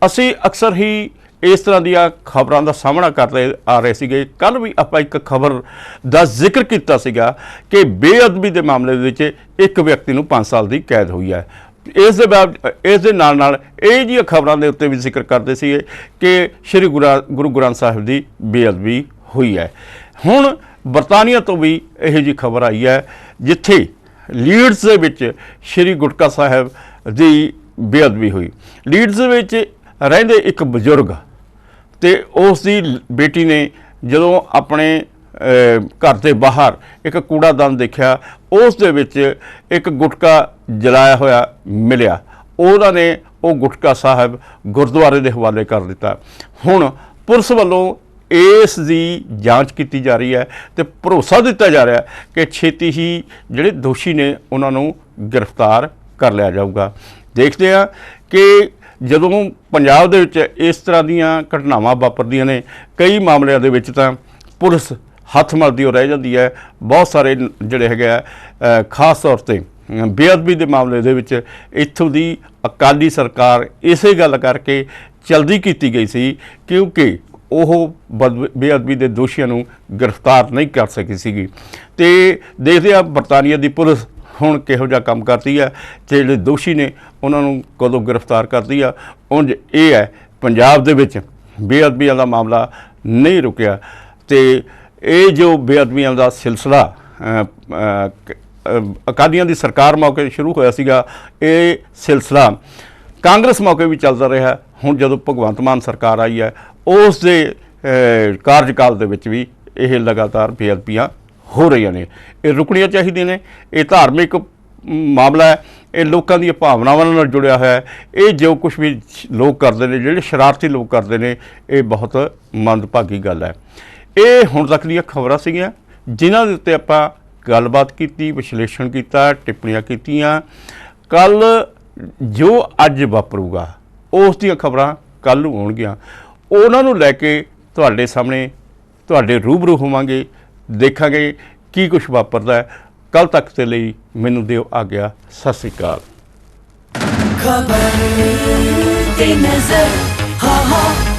ਅਸੀਂ ਅਕਸਰ ਹੀ ਇਸ ਤਰ੍ਹਾਂ ਦੀਆਂ ਖਬਰਾਂ ਦਾ ਸਾਹਮਣਾ ਕਰਦੇ ਆ ਰਹੇ ਸੀਗੇ। ਕੱਲ੍ਹ ਵੀ ਆਪਾਂ ਇੱਕ ਖਬਰ ਦਾ ਜ਼ਿਕਰ ਕੀਤਾ ਸੀਗਾ ਕਿ ਬੇਅਦਬੀ ਦੇ ਮਾਮਲੇ ਦੇ ਵਿੱਚ ਇੱਕ ਵਿਅਕਤੀ ਨੂੰ 5 ਸਾਲ ਦੀ ਕੈਦ ਹੋਈ ਹੈ। ਇਸ ਦੇ ਨਾਲ ਨਾਲ ਇਹ ਜਿਹੀਆਂ ਖਬਰਾਂ ਦੇ ਉੱਤੇ ਵੀ ਜ਼ਿਕਰ ਕਰਦੇ ਸੀਗੇ ਕਿ ਸ਼੍ਰੀ ਗੁਰੂ ਗ੍ਰੰਥ ਸਾਹਿਬ ਦੀ ਬੇਅਦਬੀ ਹੋਈ ਹੈ। ਹੁਣ ਬਰਤਾਨੀਆ ਤੋਂ ਵੀ ਇਹੋ ਜਿਹੀ ਖਬਰ ਆਈ ਹੈ ਜਿੱਥੇ ਲੀਡਸ ਦੇ ਵਿੱਚ ਸ਼੍ਰੀ ਗੁਟਕਾ ਸਾਹਿਬ ਦੀ ਬੇਅਦਬੀ ਹੋਈ। ਲੀਡਸ ਦੇ ਵਿੱਚ ਰਹਿੰਦੇ ਇੱਕ ਬਜ਼ੁਰਗ ਤੇ ਉਸ ਦੀ ਬੇਟੀ ਨੇ ਜਦੋਂ ਆਪਣੇ ਘਰ ਦੇ ਬਾਹਰ ਇੱਕ ਕੂੜਾਦਾਨ ਦੇਖਿਆ, ਉਸ ਦੇ ਵਿੱਚ ਇੱਕ ਗੁਟਕਾ ਜਲਾਇਆ ਹੋਇਆ ਮਿਲਿਆ। ਉਹਨਾਂ ਨੇ ਉਹ ਗੁਟਕਾ ਸਾਹਿਬ ਗੁਰਦੁਆਰੇ ਦੇ ਹਵਾਲੇ ਕਰ ਦਿੱਤਾ। ਹੁਣ ਪੁਲਿਸ ਵੱਲੋਂ ਇਸ ਦੀ ਜਾਂਚ ਕੀਤੀ ਜਾ ਰਹੀ ਹੈ ਤੇ ਭਰੋਸਾ ਦਿੱਤਾ ਜਾ ਰਿਹਾ ਕਿ ਛੇਤੀ ਹੀ ਜਿਹੜੇ ਦੋਸ਼ੀ ਨੇ ਉਹਨਾਂ ਨੂੰ ਗ੍ਰਿਫਤਾਰ ਕਰ ਲਿਆ ਜਾਊਗਾ। ਦੇਖਦੇ ਹਾਂ ਕਿ ਜਦੋਂ ਪੰਜਾਬ ਦੇ ਵਿੱਚ ਇਸ ਤਰ੍ਹਾਂ ਦੀਆਂ ਘਟਨਾਵਾਂ ਵਾਪਰਦੀਆਂ ਨੇ, ਕਈ ਮਾਮਲਿਆਂ ਦੇ ਵਿੱਚ ਤਾਂ ਪੁਲਿਸ ਹੱਥ ਮਲਦੀ ਹੋ ਰਹਿ ਜਾਂਦੀ ਹੈ। ਬਹੁਤ ਸਾਰੇ ਜਿਹੜੇ ਹੈਗੇ ਆ ਖਾਸ ਤੌਰ 'ਤੇ ਬੇਅਦਬੀ ਦੇ ਮਾਮਲੇ ਦੇ ਵਿੱਚ ਇੱਥੋਂ ਦੀ ਅਕਾਲੀ ਸਰਕਾਰ ਇਸੇ ਗੱਲ ਕਰਕੇ ਜਲਦੀ ਕੀਤੀ ਗਈ ਸੀ ਕਿਉਂਕਿ ਉਹ ਬੇਅਦਬੀ ਦੇ ਦੋਸ਼ੀਆਂ ਨੂੰ ਗ੍ਰਿਫਤਾਰ ਨਹੀਂ ਕਰ ਸਕੀ ਸੀਗੀ। ਤੇ ਦੇਖਦੇ ਆ ਬਰਤਾਨੀਆ ਦੀ ਪੁਲਿਸ ਹੁਣ ਕਿਹੋ ਜਿਹਾ ਕੰਮ ਕਰਦੀ ਹੈ ਤੇ ਜਿਹੜੇ ਦੋਸ਼ੀ ਨੇ ਉਹਨਾਂ ਨੂੰ ਕਦੋਂ ਗ੍ਰਿਫਤਾਰ ਕਰਦੀ ਆ। ਉਂਝ ਇਹ ਹੈ ਪੰਜਾਬ ਦੇ ਵਿੱਚ ਬੇਅਦਬੀਆਂ ਦਾ ਮਾਮਲਾ ਨਹੀਂ ਰੁਕਿਆ ਤੇ ਇਹ ਜੋ ਬੇਅਦਬੀਆਂ ਦਾ ਸਿਲਸਿਲਾ ਅਕਾਲੀਆਂ ਦੀ ਸਰਕਾਰ ਮੌਕੇ ਸ਼ੁਰੂ ਹੋਇਆ ਸੀਗਾ, ਇਹ ਸਿਲਸਿਲਾ ਕਾਂਗਰਸ ਮੌਕੇ ਵੀ ਚੱਲਦਾ ਰਿਹਾ। ਹੁਣ ਜਦੋਂ ਭਗਵੰਤ ਮਾਨ ਸਰਕਾਰ ਆਈ ਹੈ ਉਸ ਦੇ ਕਾਰਜਕਾਲ ਦੇ ਵਿੱਚ ਵੀ ਇਹ ਲਗਾਤਾਰ ਬੇਅਦਬੀਆਂ ਹੋ ਰਹੀਆਂ ਨੇ। ਇਹ ਰੁਕਣੀਆਂ ਚਾਹੀਦੀਆਂ ਨੇ। ਇਹ ਧਾਰਮਿਕ ਮਾਮਲਾ ਹੈ, ਇਹ ਲੋਕਾਂ ਦੀਆਂ ਭਾਵਨਾਵਾਂ ਨਾਲ ਜੁੜਿਆ ਹੋਇਆ ਹੈ। ਇਹ ਜੋ ਕੁਛ ਵੀ ਲੋਕ ਕਰਦੇ ਨੇ, ਜਿਹੜੇ ਸ਼ਰਾਰਤੀ ਲੋਕ ਕਰਦੇ ਨੇ, ਇਹ ਬਹੁਤ ਮੰਦਭਾਗੀ ਗੱਲ ਹੈ। ਇਹ ਹੁਣ ਤੱਕ ਦੀਆਂ ਖਬਰਾਂ ਸੀਗੀਆਂ ਜਿਨ੍ਹਾਂ ਦੇ ਉੱਤੇ ਆਪਾਂ ਗੱਲਬਾਤ ਕੀਤੀ, ਵਿਸ਼ਲੇਸ਼ਣ ਕੀਤਾ, ਟਿੱਪਣੀਆਂ ਕੀਤੀਆਂ। ਕੱਲ੍ਹ ਜੋ ਅੱਜ ਵਾਪਰੂਗਾ ਉਸ ਦੀਆਂ ਖਬਰਾਂ ਕੱਲ੍ਹ ਨੂੰ ਆਉਣਗੀਆਂ, ਉਹਨਾਂ ਨੂੰ ਲੈ ਕੇ ਤੁਹਾਡੇ ਸਾਹਮਣੇ ਤੁਹਾਡੇ ਰੂਬਰੂ ਹੋਵਾਂਗੇ, ਦੇਖਾਂਗੇ ਕੀ ਕੁਛ ਵਾਪਰਦਾ ਹੈ। ਕੱਲ੍ਹ ਤੱਕ ਦੇ ਲਈ ਮੈਨੂੰ ਦਿਓ ਆਗਿਆ। ਸਤਿ ਸ਼੍ਰੀ ਅਕਾਲ।
खबर ते नजर, हाँ हाँ